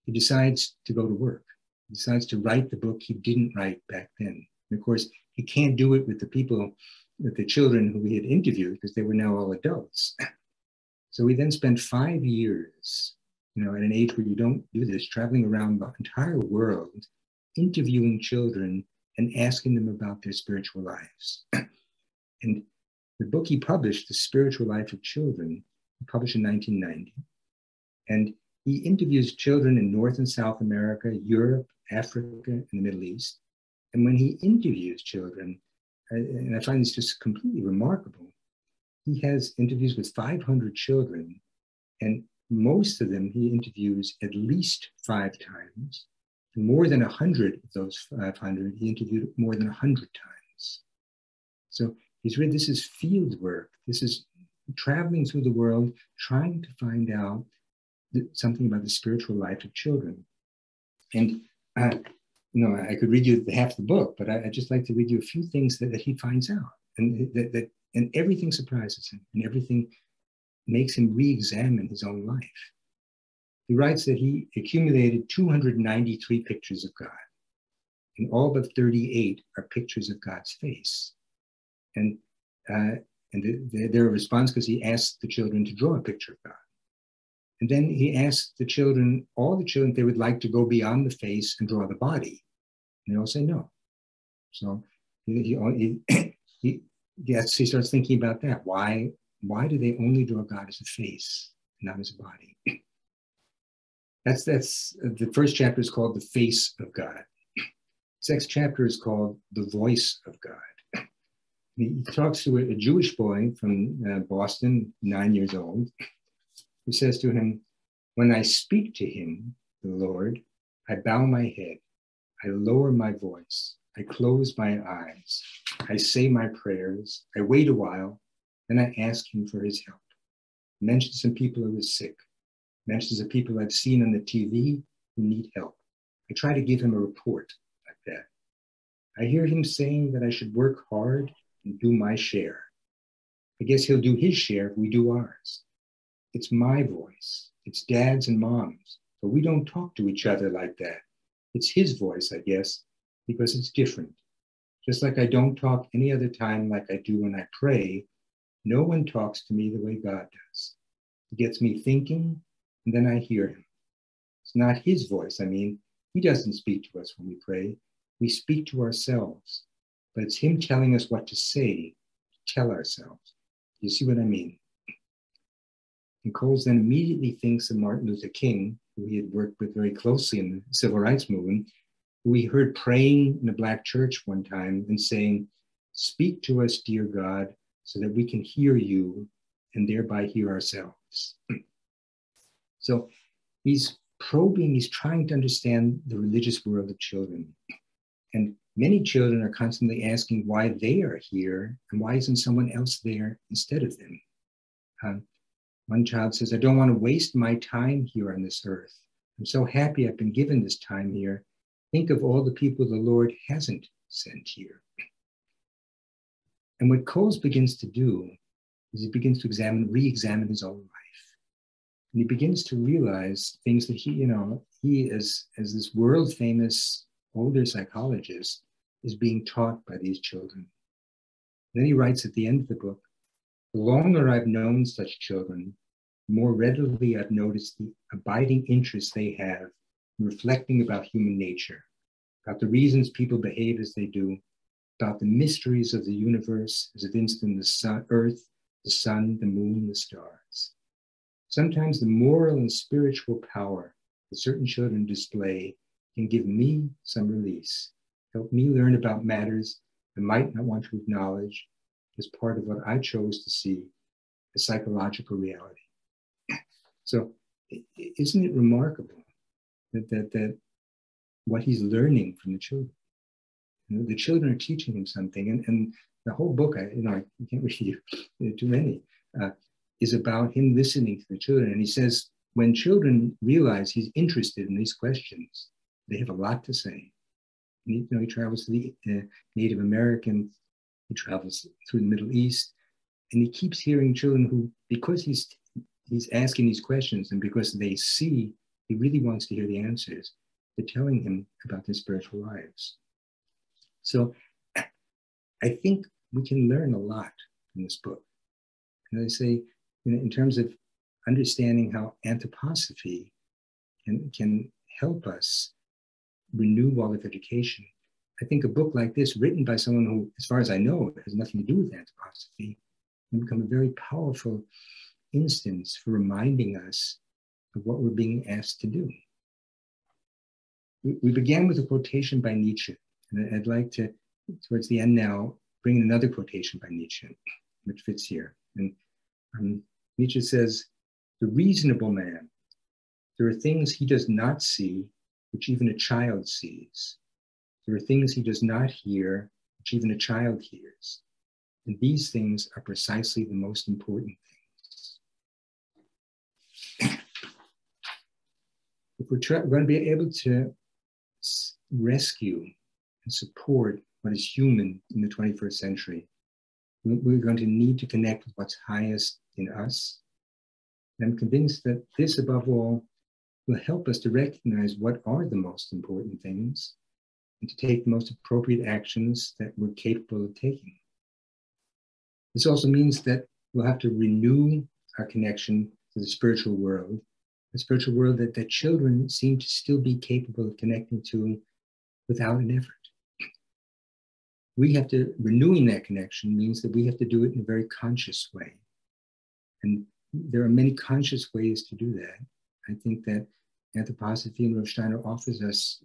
he decides to go to work. He decides to write the book he didn't write back then. And of course, he can't do it with the children who he had interviewed, because they were now all adults. So he then spent 5 years, at an age where you don't do this, traveling around the entire world, interviewing children and asking them about their spiritual lives. And the book he published, The Spiritual Life of Children, he published in 1990. And he interviews children in North and South America, Europe, Africa, and the Middle East. And when he interviews children, and I find this just completely remarkable, he has interviews with 500 children, and most of them he interviews at least 5 times. And more than 100 of those 500, he interviewed more than 100 times. So this is field work. This is traveling through the world, trying to find out something about the spiritual life of children. And, I could read you half the book, but I'd just like to read you a few things that he finds out. And everything surprises him, and everything makes him re-examine his own life. He writes that he accumulated 293 pictures of God, and all but 38 are pictures of God's face. And they're a response because he asked the children to draw a picture of God. And then he asked all the children, if they would like to go beyond the face and draw the body. And they all say no. So he starts thinking about that. Why do they only draw God as a face, not as a body? That's the first chapter is called The Face of God. The next chapter is called The Voice of God. He talks to a Jewish boy from Boston, 9 years old, who says to him, "When I speak to him, the Lord, I bow my head, I lower my voice, I close my eyes, I say my prayers, I wait a while, then I ask him for his help." He mentions some people who are sick, mentions the people I've seen on the TV who need help. I try to give him a report like that. I hear him saying that I should work hard and do my share. I guess he'll do his share if we do ours. It's my voice. It's Dad's and Mom's, but we don't talk to each other like that. It's his voice, I guess, because it's different. Just like I don't talk any other time like I do when I pray, no one talks to me the way God does. He gets me thinking, and then I hear him. It's not his voice, he doesn't speak to us when we pray. We speak to ourselves, but it's him telling us what to say, to tell ourselves. You see what I mean? And Coles then immediately thinks of Martin Luther King, who he had worked with very closely in the civil rights movement, who he heard praying in a Black church one time and saying, "Speak to us, dear God, so that we can hear you and thereby hear ourselves." So he's probing, he's trying to understand the religious world of children. And many children are constantly asking why they are here and why isn't someone else there instead of them? One child says, "I don't want to waste my time here on this earth. I'm so happy I've been given this time here. Think of all the people the Lord hasn't sent here. And what Coles begins to do is he begins to re-examine his own life. And he begins to realize things that he as this world-famous older psychologist is being taught by these children. And then he writes at the end of the book, the longer I've known such children, the more readily I've noticed the abiding interest they have in reflecting about human nature, about the reasons people behave as they do, about the mysteries of the universe as evinced in the sun, earth, the sun, the moon, the stars. Sometimes the moral and spiritual power that certain children display can give me some release, help me learn about matters I might not want to acknowledge as part of what I chose to see as psychological reality. So isn't it remarkable that what he's learning from the children? The children are teaching him something, and the whole book, I can't read too many, is about him listening to the children. And he says, when children realize he's interested in these questions, they have a lot to say. And he travels to the Native Americans, he travels through the Middle East, and he keeps hearing children who, because he's asking these questions and because they see he really wants to hear the answers, they're telling him about their spiritual lives. So I think we can learn a lot from this book. And I say, in terms of understanding how anthroposophy can help us renew Waldorf education, I think a book like this, written by someone who, as far as I know, has nothing to do with anthroposophy, can become a very powerful instance for reminding us of what we're being asked to do. We began with a quotation by Nietzsche, and I'd like to, towards the end now, bring in another quotation by Nietzsche, which fits here. And Nietzsche says, the reasonable man, there are things he does not see, which even a child sees. There are things he does not hear, which even a child hears. And these things are precisely the most important things. If we're going to be able to rescue and support what is human in the 21st century, we're going to need to connect with what's highest in us. And I'm convinced that this, above all, will help us to recognize what are the most important things and to take the most appropriate actions that we're capable of taking. This also means that we'll have to renew our connection to the spiritual world, a spiritual world that children seem to still be capable of connecting to without an effort. Renewing that connection means that we have to do it in a very conscious way. And there are many conscious ways to do that. I think that Anthroposophy and Rav Steiner offers us,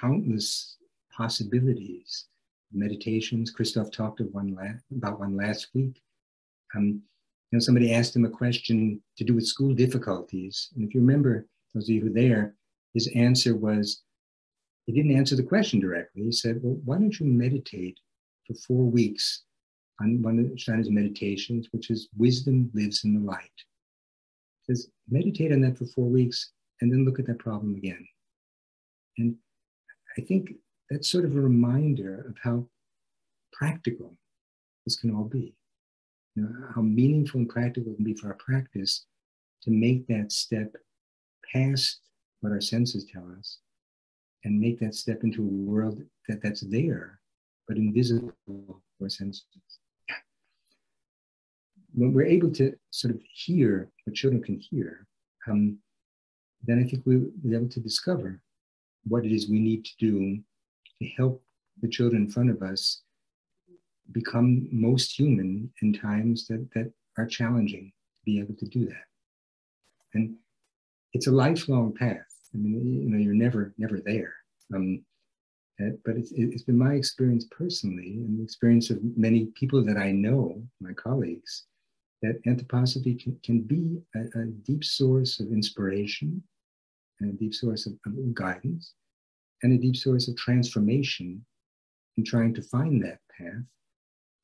countless possibilities. Meditations, Christoph talked about one last week. Somebody asked him a question to do with school difficulties. And if you remember, those of you who were there, his answer was, he didn't answer the question directly. He said, well, why don't you meditate for 4 weeks on one of Steiner's meditations, which is wisdom lives in the light. He says, meditate on that for 4 weeks and then look at that problem again. And I think that's sort of a reminder of how practical this can all be. How meaningful and practical it can be for our practice to make that step past what our senses tell us and make that step into a world that's there, but invisible to our senses. When we're able to sort of hear what children can hear, then I think we'll be able to discover what it is we need to do to help the children in front of us become most human in times that are challenging to be able to do that. And it's a lifelong path. I mean, you're never there. But it's been my experience personally, and the experience of many people that I know, my colleagues, that anthroposophy can be a deep source of inspiration and a deep source of guidance and a deep source of transformation in trying to find that path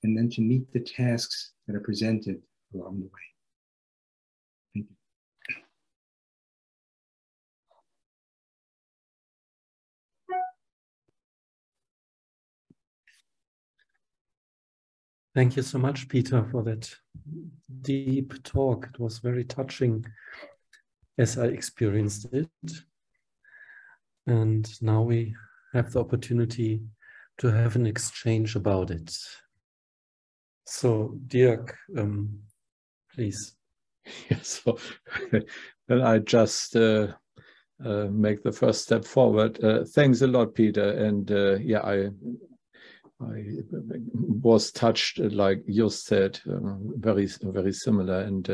and then to meet the tasks that are presented along the way. Thank you. Thank you so much, Peter, for that deep talk. It was very touching as I experienced it. And now we have the opportunity to have an exchange about it. So, Dirk, please. Yes, so then I just make the first step forward. Thanks a lot, Peter. And yeah, I was touched, like you said, very similar, and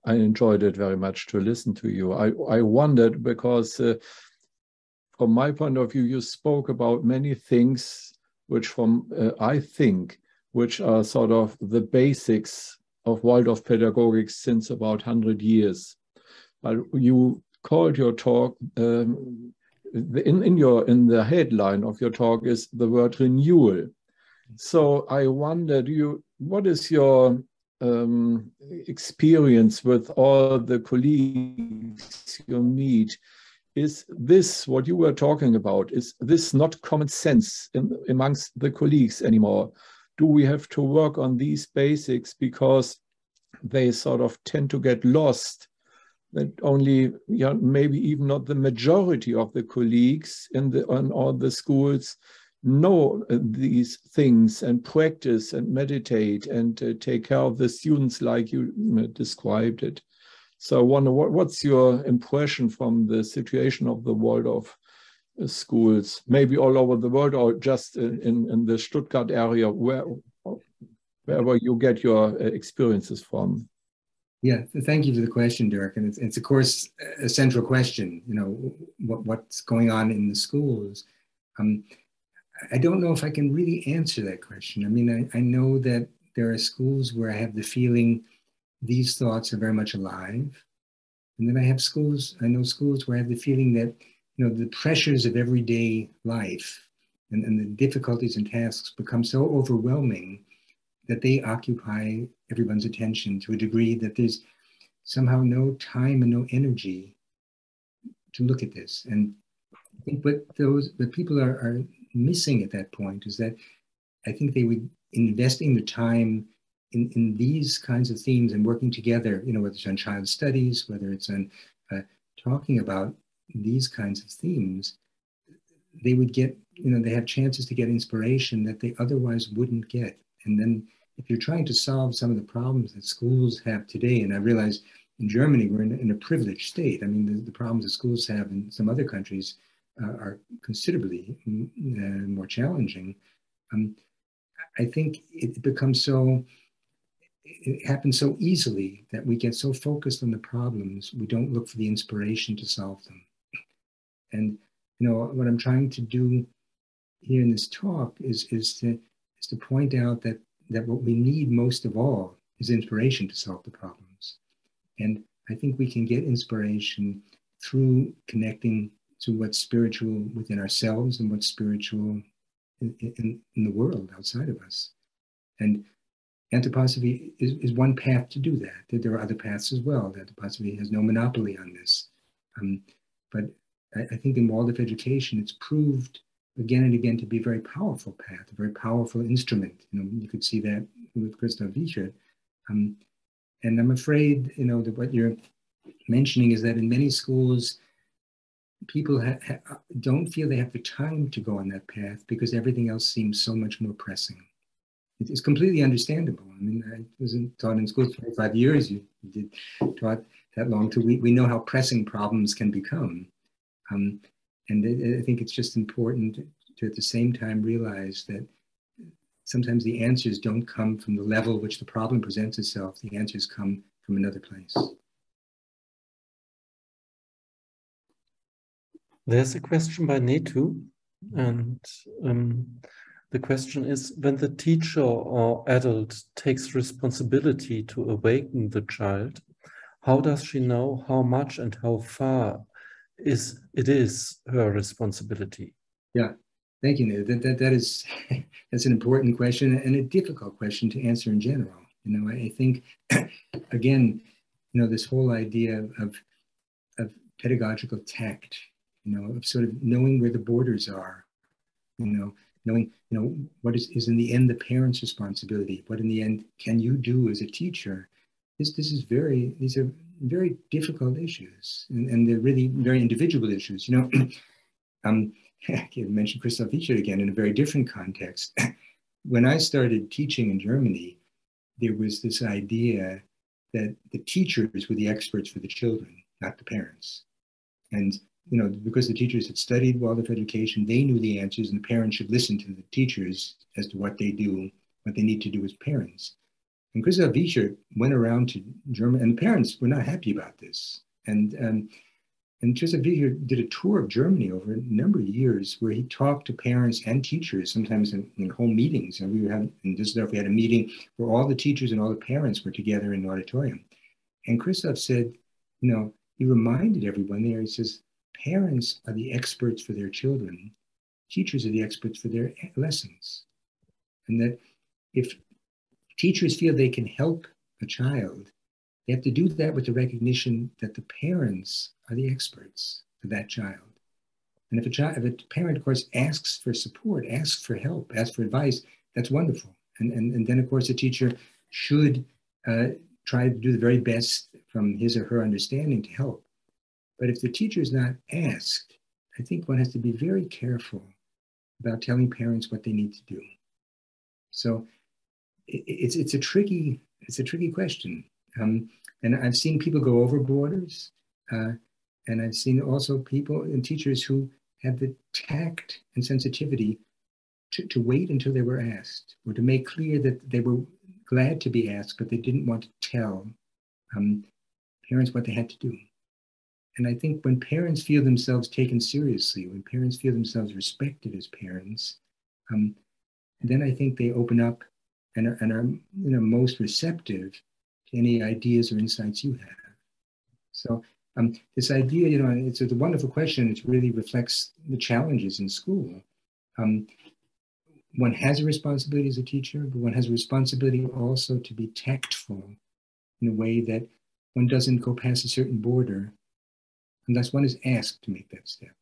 I enjoyed it very much to listen to you. I wondered because from my point of view, you spoke about many things which I think, which are sort of the basics of Waldorf pedagogics since about 100 years. But you called your talk, in the headline of your talk is the word renewal. So I wondered, what is your experience with all the colleagues you meet? Is this what you were talking about? Is this not common sense amongst the colleagues anymore? Do we have to work on these basics because they sort of tend to get lost? That only, maybe even not the majority of the colleagues on all the schools know these things and practice and meditate and take care of the students like you described it. So I wonder, what's your impression from the situation of the Waldorf schools, maybe all over the world or just in the Stuttgart area, wherever you get your experiences from? Yeah, thank you for the question, Dirk. And it's of course a central question, what's going on in the schools. I don't know if I can really answer that question. I mean, I know that there are schools where I have the feeling these thoughts are very much alive. And then I know schools where I have the feeling that, the pressures of everyday life and the difficulties and tasks become so overwhelming that they occupy everyone's attention to a degree that there's somehow no time and no energy to look at this. And I think what people are missing at that point is that I think they would, investing the time in these kinds of themes and working together, whether it's on child studies, whether it's on talking about these kinds of themes, they would get, they have chances to get inspiration that they otherwise wouldn't get. And then if you're trying to solve some of the problems that schools have today, and I realize in Germany, we're in a privileged state. I mean, the problems that schools have in some other countries are considerably more challenging. I think it happens so easily that we get so focused on the problems, we don't look for the inspiration to solve them. And, what I'm trying to do here in this talk is to point out that what we need most of all is inspiration to solve the problems. And I think we can get inspiration through connecting to what's spiritual within ourselves and what's spiritual in the world outside of us. And Anthroposophy is one path to do that. There are other paths as well. Anthroposophy has no monopoly on this. But I think in Waldorf Education, it's proved again and again to be a very powerful path, a very powerful instrument. You could see that with Christoph Wiechert. And I'm afraid, that what you're mentioning is that in many schools, people don't feel they have the time to go on that path because everything else seems so much more pressing. It's completely understandable. I mean, I wasn't taught in school 25 years. You did taught that long too. We know how pressing problems can become. And I think it's just important to at the same time realize that sometimes the answers don't come from the level which the problem presents itself. The answers come from another place. There's a question by Netu, and the question is, when the teacher or adult takes responsibility to awaken the child, how does she know how much and how far it is her responsibility? Yeah, thank you, Netu. That's an important question and a difficult question to answer in general. I think, again, this whole idea of pedagogical tact, of sort of knowing where the borders are, knowing, what is in the end the parent's responsibility, what in the end can you do as a teacher. These are very difficult issues, and they're really very individual issues. I can mention Christoph Wiechert again in a very different context. When I started teaching in Germany, there was this idea that the teachers were the experts for the children, not the parents. And because the teachers had studied Waldorf education, they knew the answers, and the parents should listen to the teachers as to what they do, what they need to do as parents. And Christoph Wiechert went around to Germany, and the parents were not happy about this. And Christoph Wiechert did a tour of Germany over a number of years where he talked to parents and teachers, sometimes in whole meetings. And we had in Düsseldorf, we had a meeting where all the teachers and all the parents were together in an auditorium. And Christoph said, he reminded everyone there, he says, parents are the experts for their children. Teachers are the experts for their lessons. And that if teachers feel they can help a child, they have to do that with the recognition that the parents are the experts for that child. And if a parent, of course, asks for support, asks for help, asks for advice, that's wonderful. And then, of course, the teacher should try to do the very best from his or her understanding to help. But if the teacher is not asked, I think one has to be very careful about telling parents what they need to do. So it's a tricky question. And I've seen people go over borders, and I've seen also people and teachers who have the tact and sensitivity to wait until they were asked, or to make clear that they were glad to be asked, but they didn't want to tell parents what they had to do. And I think when parents feel themselves taken seriously, when parents feel themselves respected as parents, then I think they open up and are most receptive to any ideas or insights you have. So this idea, it's a wonderful question. It really reflects the challenges in school. One has a responsibility as a teacher, but one has a responsibility also to be tactful in a way that one doesn't go past a certain border unless one is asked to make that step.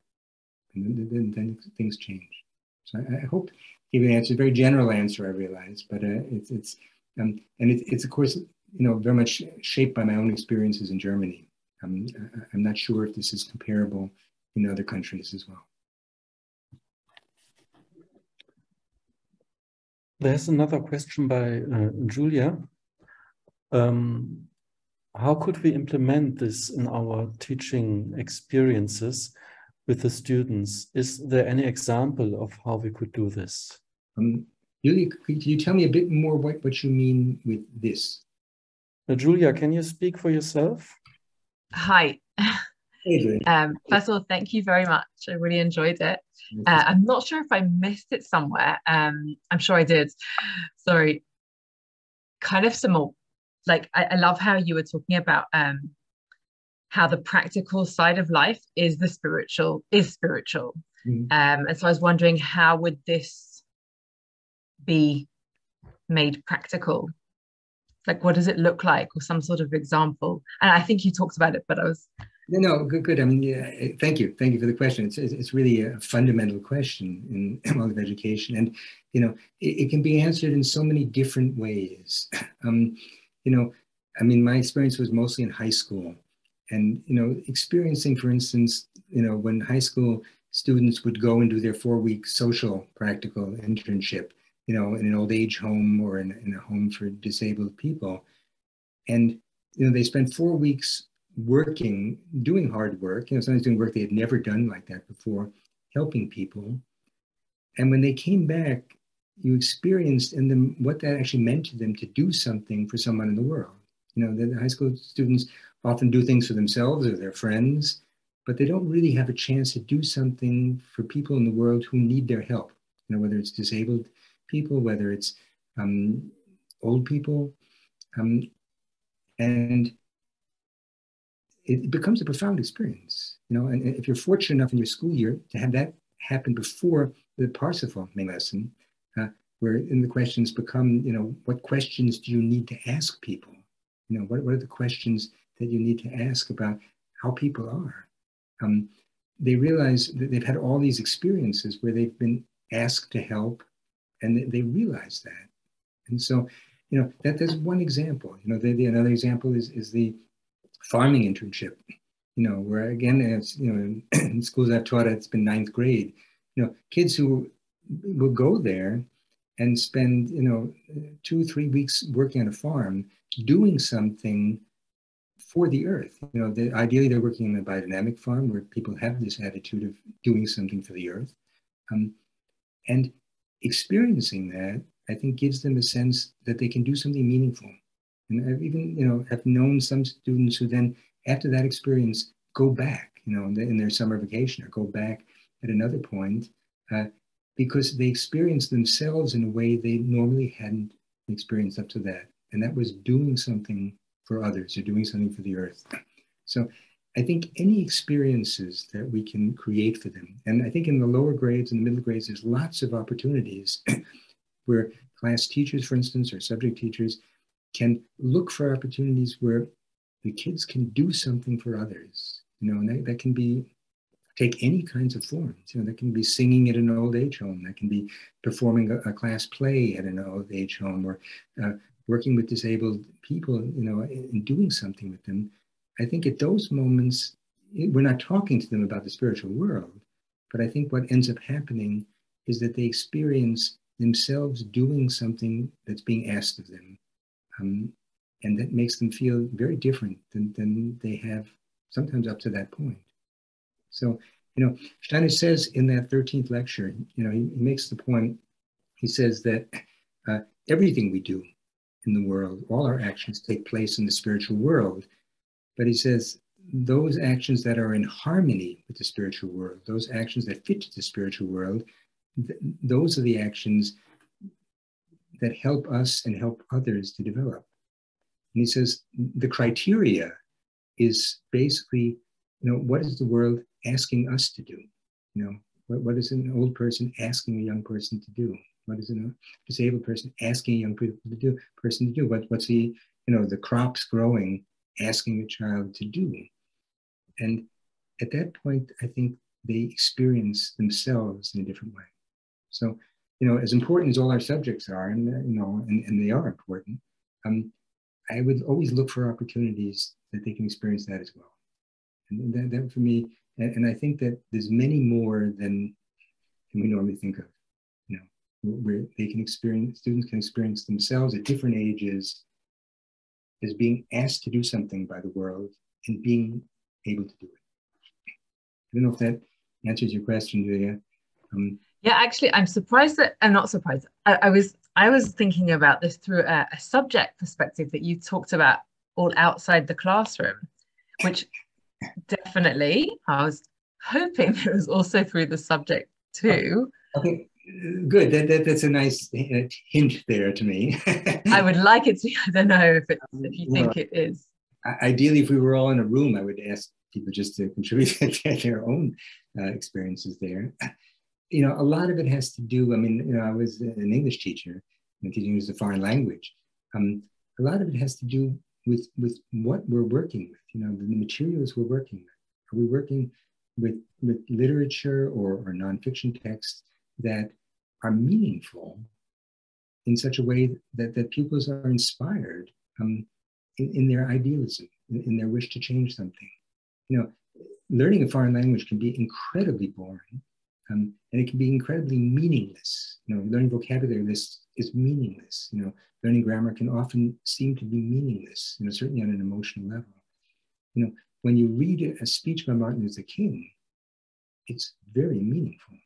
And then things change. So I hope I gave you an answer, a very general answer, I realize, but it's of course, very much shaped by my own experiences in Germany. I'm not sure if this is comparable in other countries as well. There's another question by Julia. How could we implement this in our teaching experiences with the students? Is there any example of how we could do this? Julia, could you tell me a bit more what you mean with this? Julia, can you speak for yourself? Hi. Hey, first of all, thank you very much. I really enjoyed it. I'm not sure if I missed it somewhere. I'm sure I did. Sorry. Kind of similar. Like, I love how you were talking about how the practical side of life is spiritual. Mm-hmm. And so I was wondering, how would this be made practical? Like, what does it look like, or some sort of example? And I think you talked about it, but I was... No, good. I mean, yeah, thank you for the question. It's really a fundamental question in Waldorf education, and it can be answered in so many different ways. I mean, my experience was mostly in high school, and experiencing, for instance, when high school students would go and do their 4-week social practical internship, in an old age home or in a home for disabled people, and they spent 4 weeks working, doing hard work, sometimes doing work they had never done like that before, helping people. And when they came back, you experienced in them what that actually meant to them to do something for someone in the world. The high school students often do things for themselves or their friends, but they don't really have a chance to do something for people in the world who need their help, whether it's disabled people, whether it's old people. And it becomes a profound experience, and if you're fortunate enough in your school year to have that happen before the Parsifal main lesson, where the questions become, what questions do you need to ask people? What are the questions that you need to ask about how people are? They realize that they've had all these experiences where they've been ask to help, and they realize that. And so, that's one example. Another example is the farming internship, where again, as in schools I've taught, it's been 9th grade, kids who will go there and spend, 2-3 weeks working on a farm, doing something for the earth. Ideally they're working in a biodynamic farm where people have this attitude of doing something for the earth. And experiencing that, I think, gives them a sense that they can do something meaningful. And I've even, have known some students who then, after that experience, go back, in their summer vacation, or go back at another point, because they experienced themselves in a way they normally hadn't experienced up to that. And that was doing something for others, or doing something for the earth. So I think any experiences that we can create for them, and I think in the lower grades and the middle grades, there's lots of opportunities where class teachers, for instance, or subject teachers can look for opportunities where the kids can do something for others, and that can be, take any kinds of forms. That can be singing at an old age home, that can be performing a class play at an old age home, or working with disabled people, and doing something with them. I think at those moments, we're not talking to them about the spiritual world, but I think what ends up happening is that they experience themselves doing something that's being asked of them. And that makes them feel very different than they have sometimes up to that point. So, Steiner says in that 13th lecture, he makes the point, he says that everything we do in the world, all our actions take place in the spiritual world. But he says those actions that are in harmony with the spiritual world, those actions that fit the spiritual world, those are the actions that help us and help others to develop. And he says the criteria is basically, what is the world asking us to do? What is an old person asking a young person to do? What is a disabled person asking a young person to do? What's the, the crops growing asking a child to do? And at that point, I think they experience themselves in a different way. So, as important as all our subjects are, and they are important, I would always look for opportunities that they can experience that as well. And that for me, and I think that there's many more than we normally think of, where they can experience, students can experience themselves at different ages as being asked to do something by the world and being able to do it. I don't know if that answers your question, Julia. Yeah, actually, I'm surprised that I'm not surprised. I was thinking about this through a subject perspective, that you talked about all outside the classroom, which definitely I was hoping it was also through the subject too. Okay, good. That's a nice hint there to me. I would like it to be. I don't know if you think it is. Ideally, if we were all in a room, I would ask people just to contribute their own experiences there. A lot of it has to do, I was an English teacher, and teaching English as a foreign language. A lot of it has to do with what we're working with, the materials we're working with. Are we working with literature or nonfiction texts that are meaningful in such a way that pupils are inspired in their idealism, in their wish to change something? Learning a foreign language can be incredibly boring. And it can be incredibly meaningless. Learning vocabulary lists is meaningless. Learning grammar can often seem to be meaningless, certainly on an emotional level. When you read a speech by Martin Luther King, it's very meaningful.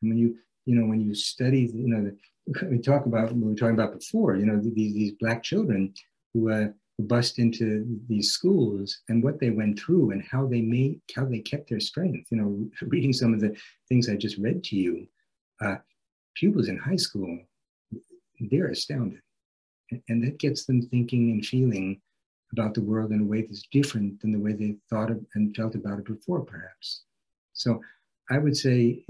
And when you study, we were talking about before, these Black children who bust into these schools and what they went through and how they kept their strength. Reading some of the things I just read to you, pupils in high school, they're astounded. And that gets them thinking and feeling about the world in a way that's different than the way they thought of and felt about it before, perhaps. So I would say,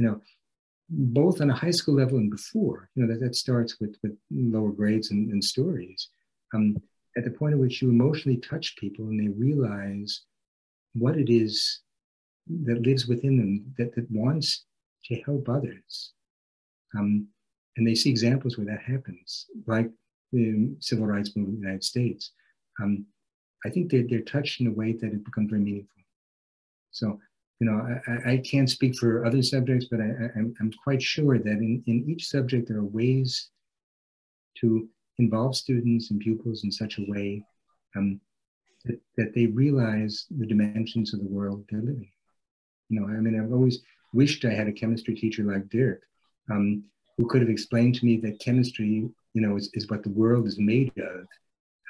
both on a high school level and before, that starts with lower grades and stories. At the point at which you emotionally touch people and they realize what it is that lives within them that wants to help others, And they see examples where that happens, like the civil rights movement in the United States. I think they're touched in a way that it becomes very meaningful. So, you know, I can't speak for other subjects, but I'm quite sure that in each subject there are ways to involve students and pupils in such a way that they realize the dimensions of the world they're living in. You know, I mean, I've always wished I had a chemistry teacher like Dirk, who could have explained to me that chemistry, you know, is what the world is made of,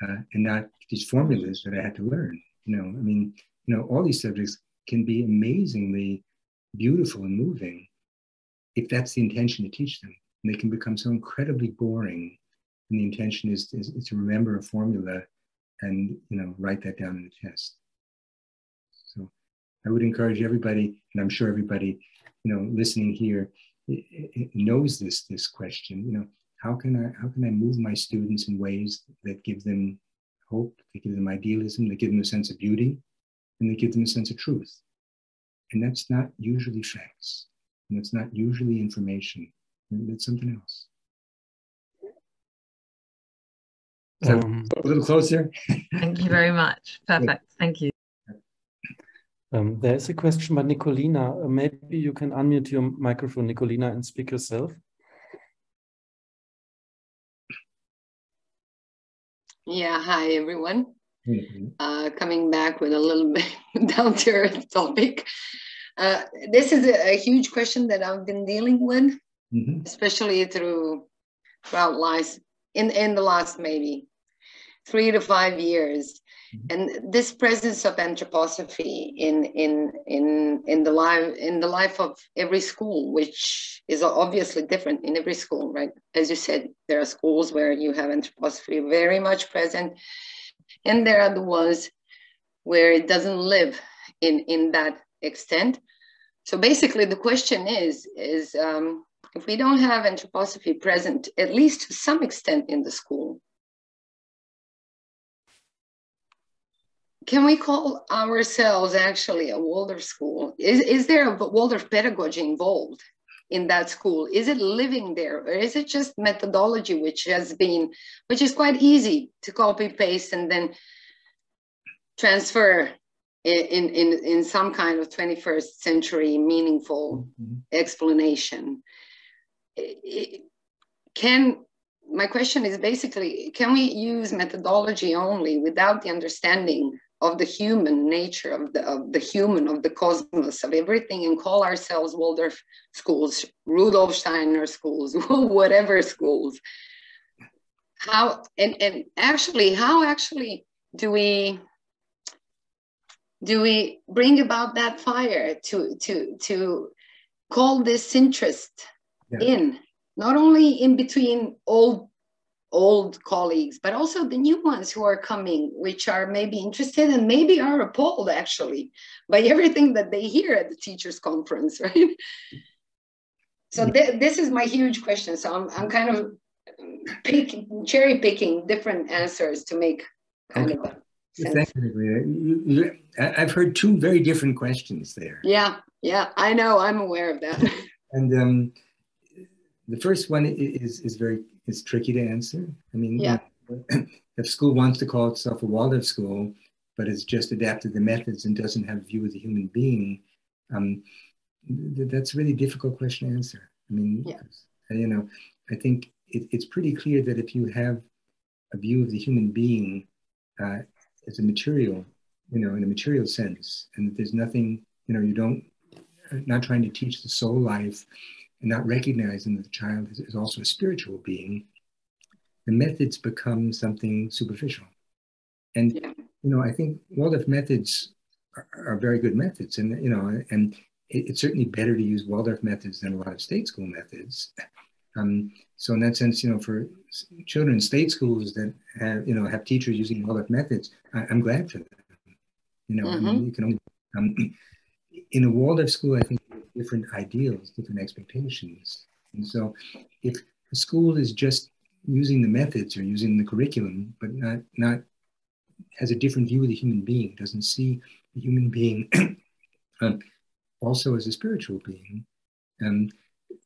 and not these formulas that I had to learn. You know, I mean, you know, all these subjects can be amazingly beautiful and moving if that's the intention to teach them. And they can become so incredibly boring. And the intention is to remember a formula and, you know, write that down in the test. So I would encourage everybody, and I'm sure everybody, you know, listening here knows this question, you know, how can I move my students in ways that give them hope, that give them idealism, that give them a sense of beauty, and that give them a sense of truth. And that's not usually facts, and that's not usually information. It's something else. So a little closer. Thank you very much. Perfect. Thank you. There's a question by Nicolina. Maybe you can unmute your microphone, Nicolina, and speak yourself. Yeah, hi everyone. Coming back with a little bit down to earth topic. This is a huge question that I've been dealing with, especially throughout life in the last maybe 3 to 5 years. And this presence of anthroposophy in the life of every school, which is obviously different in every school, right? As you said, there are schools where you have anthroposophy very much present, and there are the ones where it doesn't live in that extent. So basically, the question is if we don't have anthroposophy present, at least to some extent in the school, can we call ourselves actually a Waldorf school? Is there a Waldorf pedagogy involved in that school? Is it living there, or is it just methodology which is quite easy to copy paste and then transfer in some kind of 21st century meaningful explanation? My question is basically, can we use methodology only without the understanding of the human nature, of the cosmos, of everything, and call ourselves Waldorf schools, Rudolf Steiner schools, whatever schools? How actually do we bring about that fire to call this interest in, not only in between old colleagues, but also the new ones who are coming, which are maybe interested and maybe are appalled actually by everything that they hear at the teachers' conference, right? So this is my huge question. So I'm kind of cherry picking different answers to make kind of a sense. I've heard 2 very different questions there. Yeah, I know, I'm aware of that. And the first one is tricky to answer. I mean, you know, if school wants to call itself a Waldorf school, but it's just adapted the methods and doesn't have a view of the human being, that's a really difficult question to answer. I mean, you know, I think it's pretty clear that if you have a view of the human being as a material, you know, in a material sense, and that there's nothing, you know, not trying to teach the soul life, and not recognizing that the child is also a spiritual being, the methods become something superficial. And, you know, I think Waldorf methods are very good methods. And, you know, and it's certainly better to use Waldorf methods than a lot of state school methods. So in that sense, you know, for children in state schools that have teachers using Waldorf methods, I'm glad for them. You know, I mean, you can only, in a Waldorf school, I think different ideals, different expectations. And so if a school is just using the methods or using the curriculum, but not has a different view of the human being, doesn't see the human being also as a spiritual being,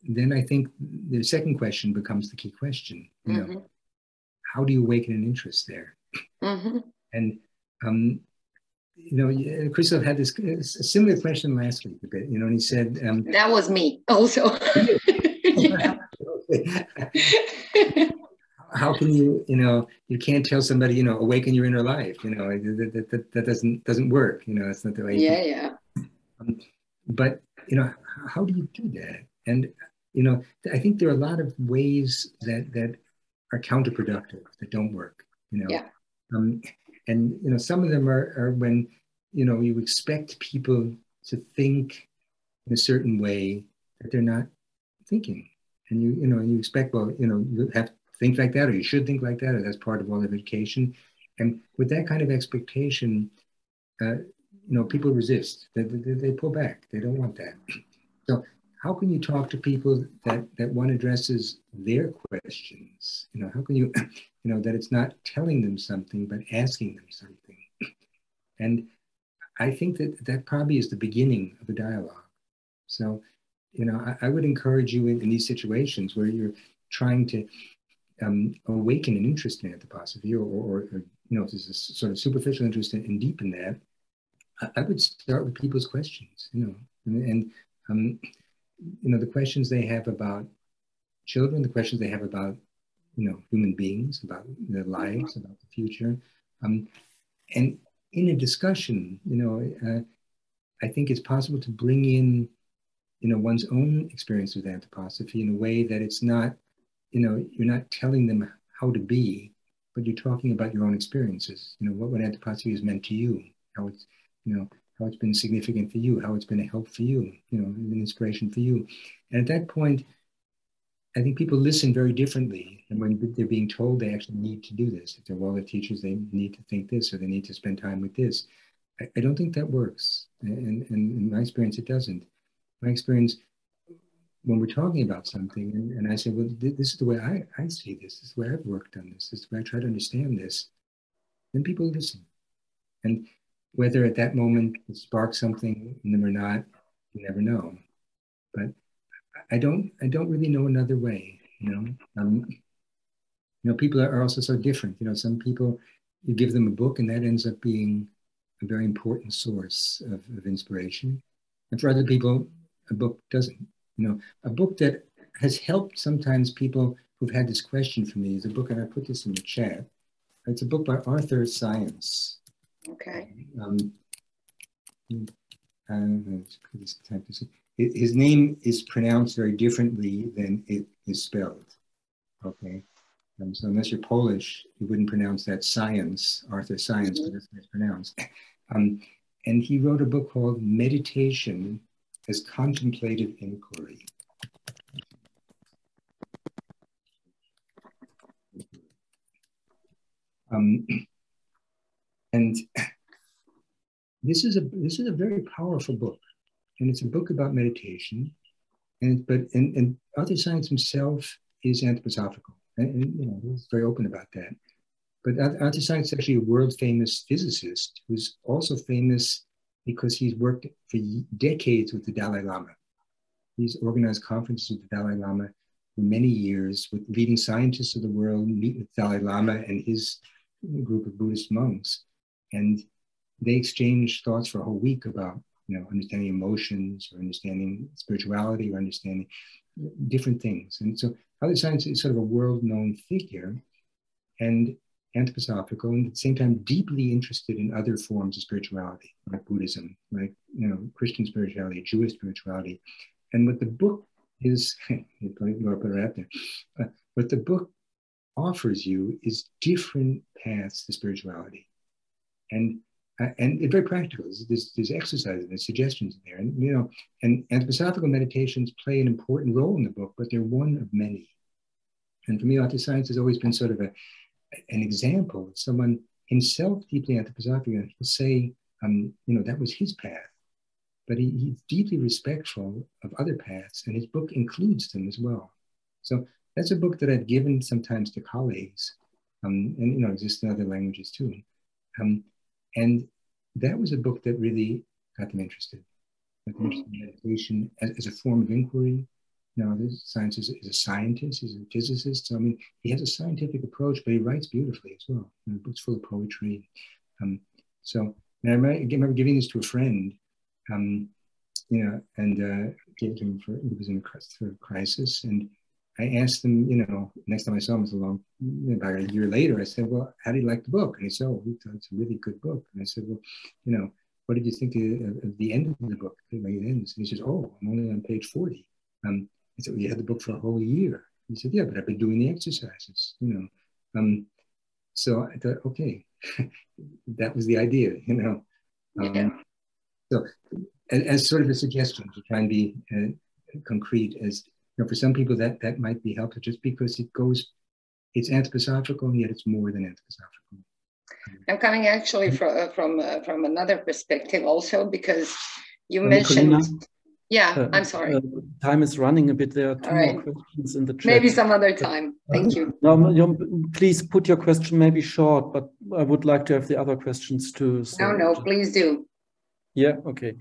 then I think the second question becomes the key question. You know, how do you awaken an interest there? And you know, Christoph had this a similar question last week a bit. You know, and he said that was me also. How can you, you know, you can't tell somebody, you know, awaken your inner life. You know, that doesn't work. You know, that's not the way. Yeah. But you know, how do you do that? And you know, I think there are a lot of ways that are counterproductive, that don't work. You know, and you know, some of them are when, you know, you expect people to think in a certain way that they're not thinking, and you know, you expect, well, you know, you have to think like that, or you should think like that, or that's part of Waldorf education. And with that kind of expectation, you know, people resist. They pull back. They don't want that. So how can you talk to people that one addresses their questions? You know, how can you, you know, that it's not telling them something, but asking them something? And I think that probably is the beginning of a dialogue. So, you know, I would encourage you in these situations where you're trying to awaken an interest in anthroposophy, or you know, if there's a sort of superficial interest and deepen that, I would start with people's questions, you know, and you know, the questions they have about children, the questions they have about, you know, human beings, about their lives, about the future. And in a discussion, you know, I think it's possible to bring in, you know, one's own experience with anthroposophy in a way that it's not, you know, you're not telling them how to be, but you're talking about your own experiences. You know, what anthroposophy has meant to you, how it's, you know, how it's been significant for you, how it's been a help for you, you know, an inspiration for you. And at that point, I think people listen very differently. And when they're being told they actually need to do this, if they're Waldorf teachers, they need to think this, or they need to spend time with this. I don't think that works. And in my experience, it doesn't. My experience, when we're talking about something, and I say, well, this is the way I see this is the way I've worked on this is the way I try to understand this, then people listen. And whether at that moment it sparks something in them or not, you never know. But I don't really know another way, you know. You know, people are also so different. You know, some people, you give them a book and that ends up being a very important source of inspiration. And for other people, a book doesn't. You know, a book that has helped sometimes people who've had this question for me is a book, and I put this in the chat. It's a book by Arthur Science. Okay. His name is pronounced very differently than it is spelled. Okay. So unless you're Polish, you wouldn't pronounce that science, Arthur Science, but that's how it's pronounced. And he wrote a book called Meditation as Contemplative Inquiry. And this is a very powerful book, and it's a book about meditation. And Arthur Science himself is anthroposophical, and you know, he's very open about that. But Arthur Science is actually a world famous physicist who's also famous because he's worked for decades with the Dalai Lama. He's organized conferences with the Dalai Lama for many years with leading scientists of the world, meet with Dalai Lama and his group of Buddhist monks. And they exchange thoughts for a whole week about, you know, understanding emotions, or understanding spirituality, or understanding different things. And so Arthur Science is sort of a world-known figure and anthroposophical, and at the same time deeply interested in other forms of spirituality, like Buddhism, like, you know, Christian spirituality, Jewish spirituality. And what the book is, what the book offers you is different paths to spirituality. And it's very practical. There's exercises, there's suggestions in there. And, you know, and anthroposophical meditations play an important role in the book, but they're one of many. And for me, Arthur Science has always been sort of an example of someone himself deeply anthroposophical. And he'll say, you know, that was his path. But he's deeply respectful of other paths, and his book includes them as well. So that's a book that I've given sometimes to colleagues, and, you know, exists in other languages too. And that was a book that really got them interested. In meditation as a form of inquiry, this science is a scientist, he's a physicist. So, I mean, he has a scientific approach, but he writes beautifully as well. The book's full of poetry. So I remember giving this to a friend, and gave it to him he was in a crisis. And I asked him, next time I saw him, about a year later, I said, well, how did you like the book? And he said, oh, we thought it's a really good book. And I said, well, what did you think of the end of the book, the way it ends? And he says, oh, I'm only on page 40. I said, well, you had the book for a whole year. He said, yeah, but I've been doing the exercises, So I thought, okay, that was the idea, So as sort of a suggestion to try and be concrete, as for some people that might be helpful, just because it's anthroposophical, yet it's more than anthroposophical. I'm coming actually from another perspective also, because you mentioned. Nicolina, I'm sorry. Time is running a bit. There are two All right. more questions in the chat. Maybe some other time. Thank you. No, please put your question maybe short, but I would like to have the other questions too. So No, please do. Yeah, okay.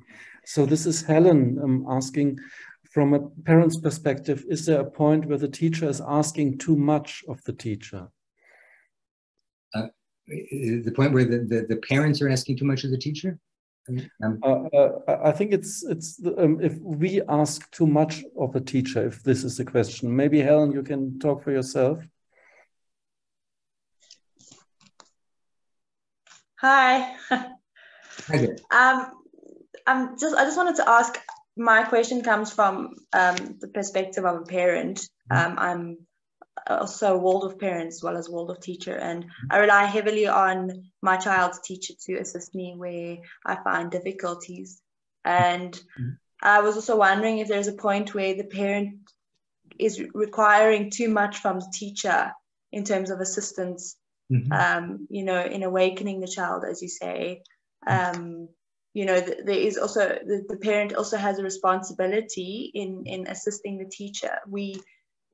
So this is Helen asking, from a parent's perspective, is there a point where the teacher is asking too much of the teacher? The point where the parents are asking too much of the teacher? I think it's if we ask too much of a teacher, if this is the question. Maybe Helen, you can talk for yourself. Hi. Hi there. I just wanted to ask. My question comes from the perspective of a parent. I'm also a Waldorf parent as well as Waldorf teacher, and I rely heavily on my child's teacher to assist me where I find difficulties. And I was also wondering if there's a point where the parent is requiring too much from the teacher in terms of assistance, in awakening the child, as you say. There is also the parent also has a responsibility in assisting the teacher. We,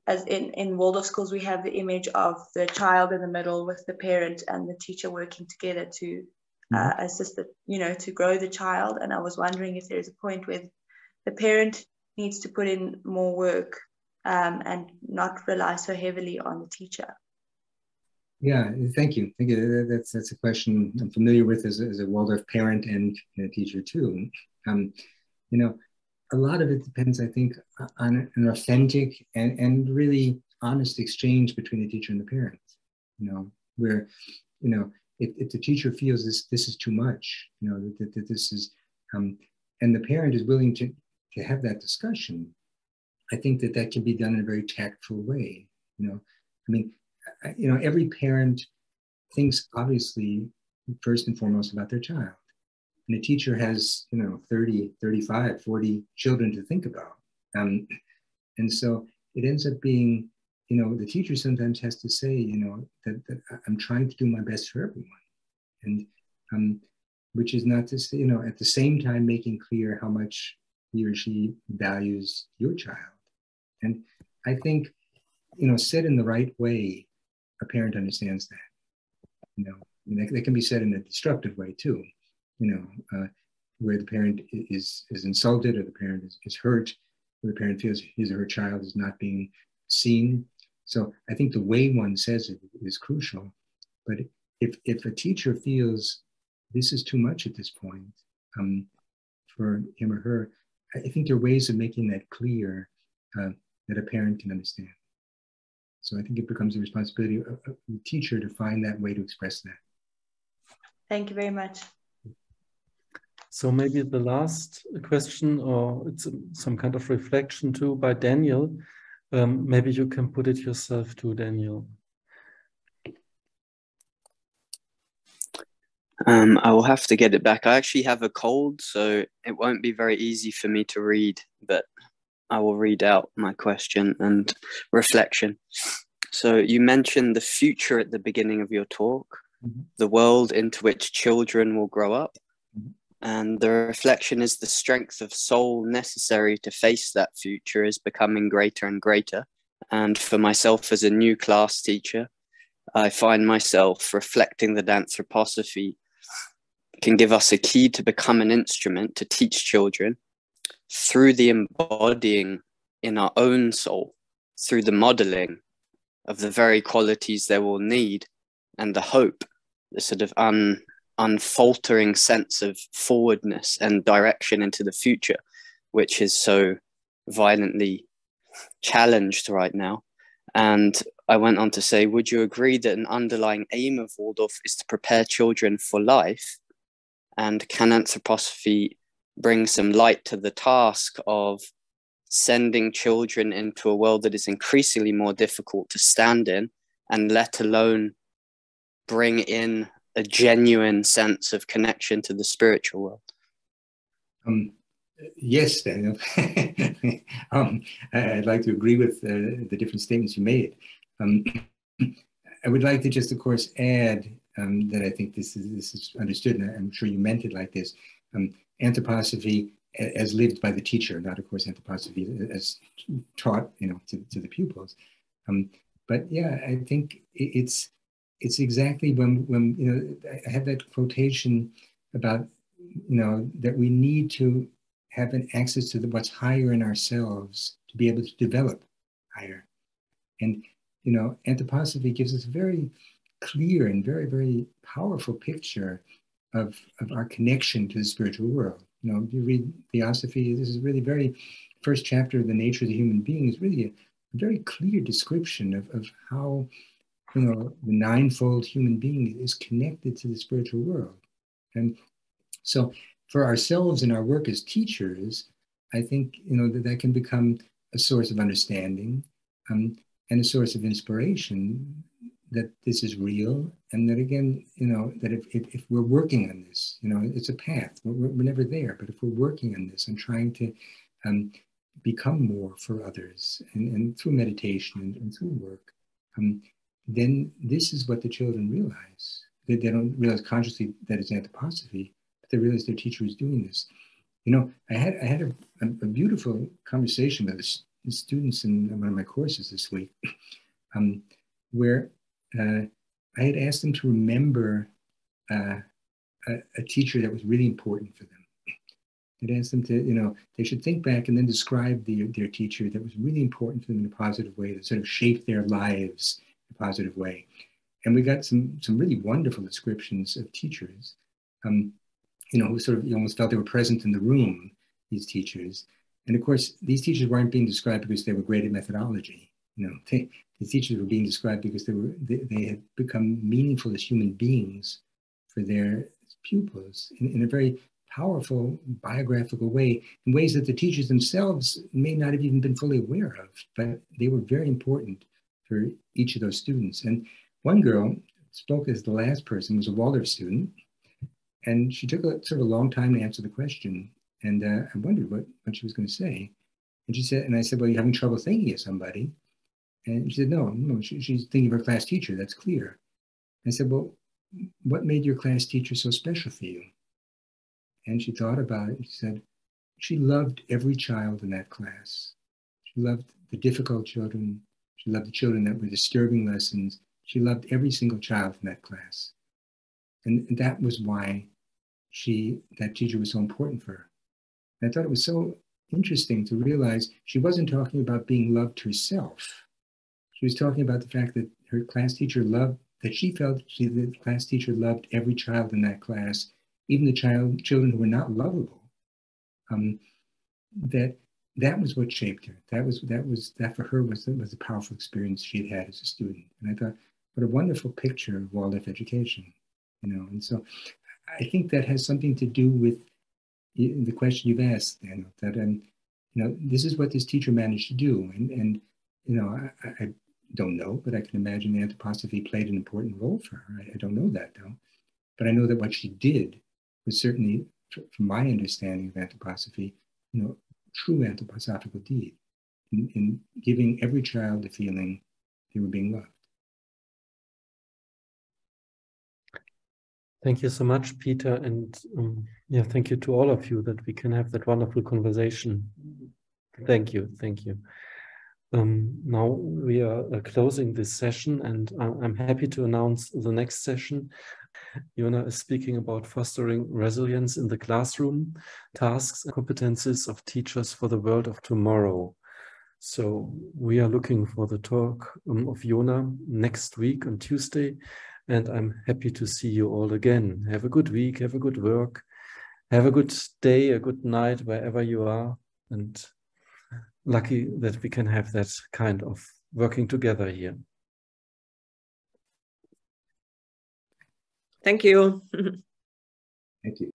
as in Waldorf schools, we have the image of the child in the middle with the parent and the teacher working together to assist to grow the child. And I was wondering if there's a point where the parent needs to put in more work and not rely so heavily on the teacher. Yeah, thank you. That's a question I'm familiar with as a Waldorf parent and a teacher too. A lot of it depends, I think, on an authentic and really honest exchange between the teacher and the parent. Where, if the teacher feels this is too much, that this is, and the parent is willing to have that discussion, I think that can be done in a very tactful way. Every parent thinks obviously first and foremost about their child. And a teacher has, 30, 35, 40 children to think about. And so it ends up being, the teacher sometimes has to say, that I'm trying to do my best for everyone. And which is not to say, at the same time making clear how much he or she values your child. And I think, said in the right way, a parent understands that. That can be said in a destructive way too. Where the parent is insulted, or the parent is hurt, where the parent feels his or her child is not being seen. So I think the way one says it is crucial. But if a teacher feels this is too much at this point for him or her, I think there are ways of making that clear that a parent can understand. So I think it becomes the responsibility of the teacher to find that way to express that. Thank you very much. So maybe the last question, or it's some kind of reflection too, by Daniel. Maybe you can put it yourself too, Daniel. I will have to get it back. I actually have a cold, so it won't be very easy for me to read, but I will read out my question and reflection. So you mentioned the future at the beginning of your talk, the world into which children will grow up. And the reflection is the strength of soul necessary to face that future is becoming greater and greater. And for myself as a new class teacher, I find myself reflecting that anthroposophy can give us a key to become an instrument to teach children through the embodying in our own soul through the modeling of the very qualities they will need, and the hope, the sort of unfaltering sense of forwardness and direction into the future, which is so violently challenged right now. And I went on to say, would you agree that an underlying aim of Waldorf is to prepare children for life? And can anthroposophy bring some light to the task of sending children into a world that is increasingly more difficult to stand in, and let alone bring in a genuine sense of connection to the spiritual world? Yes, Daniel. I'd like to agree with the different statements you made. I would like to just, of course, add that I think this is understood, and I'm sure you meant it like this. Anthroposophy as lived by the teacher, not, of course, anthroposophy as taught, to the pupils. But yeah, I think it's exactly when I had that quotation about that we need to have an access to what's higher in ourselves to be able to develop higher. And anthroposophy gives us a very clear and very, very powerful picture of our connection to the spiritual world. If you read Theosophy, this is really very first chapter of the nature of the human being is really a very clear description of how the ninefold human being is connected to the spiritual world. And so for ourselves in our work as teachers, I think that can become a source of understanding and a source of inspiration, that this is real, and that again, that if we're working on this, it's a path. We're never there, but if we're working on this and trying to become more for others, and through meditation and through work, then this is what the children realize. They don't realize consciously that it's anthroposophy, but they realize their teacher is doing this. I had a beautiful conversation with the students in one of my courses this week, where I had asked them to remember a teacher that was really important for them. I'd asked them to, they should think back and then describe their teacher that was really important for them in a positive way, that sort of shaped their lives in a positive way. And we got some really wonderful descriptions of teachers, who sort of, you almost felt they were present in the room, these teachers. And of course, these teachers weren't being described because they were great at methodology. These teachers were being described because they had become meaningful as human beings for their pupils in a very powerful biographical way, in ways that the teachers themselves may not have even been fully aware of, but they were very important for each of those students. And one girl spoke as the last person, was a Waldorf student, and she took a sort of a long time to answer the question. And I wondered what she was going to say. And she said, and I said, well, you're having trouble thinking of somebody. And she said, no, she's thinking of her class teacher, that's clear. I said, well, what made your class teacher so special for you? And she thought about it, and she said, she loved every child in that class. She loved the difficult children. She loved the children that were disturbing lessons. She loved every single child in that class. And that was why that teacher was so important for her. And I thought it was so interesting to realize she wasn't talking about being loved herself. She was talking about the fact that her class teacher loved, that she felt the class teacher loved every child in that class, even the children who were not lovable. That was what shaped her. That for her was a powerful experience she had as a student. And I thought, what a wonderful picture of Waldorf education, And so I think that has something to do with the question you've asked, Daniel, that this is what this teacher managed to do, and I don't know, but I can imagine the anthroposophy played an important role for her. I don't know that though, but I know that what she did was certainly, from my understanding of anthroposophy, true anthroposophical deed in giving every child the feeling they were being loved. Thank you so much, Peter, and thank you to all of you that we can have that wonderful conversation. Thank you. Now we are closing this session, and I'm happy to announce the next session. Yona is speaking about fostering resilience in the classroom, tasks and competencies of teachers for the world of tomorrow. So we are looking for the talk of Jona next week on Tuesday, and I'm happy to see you all again. Have a good week, have a good work, have a good day, a good night, wherever you are, and lucky that we can have that kind of working together here. Thank you. Thank you.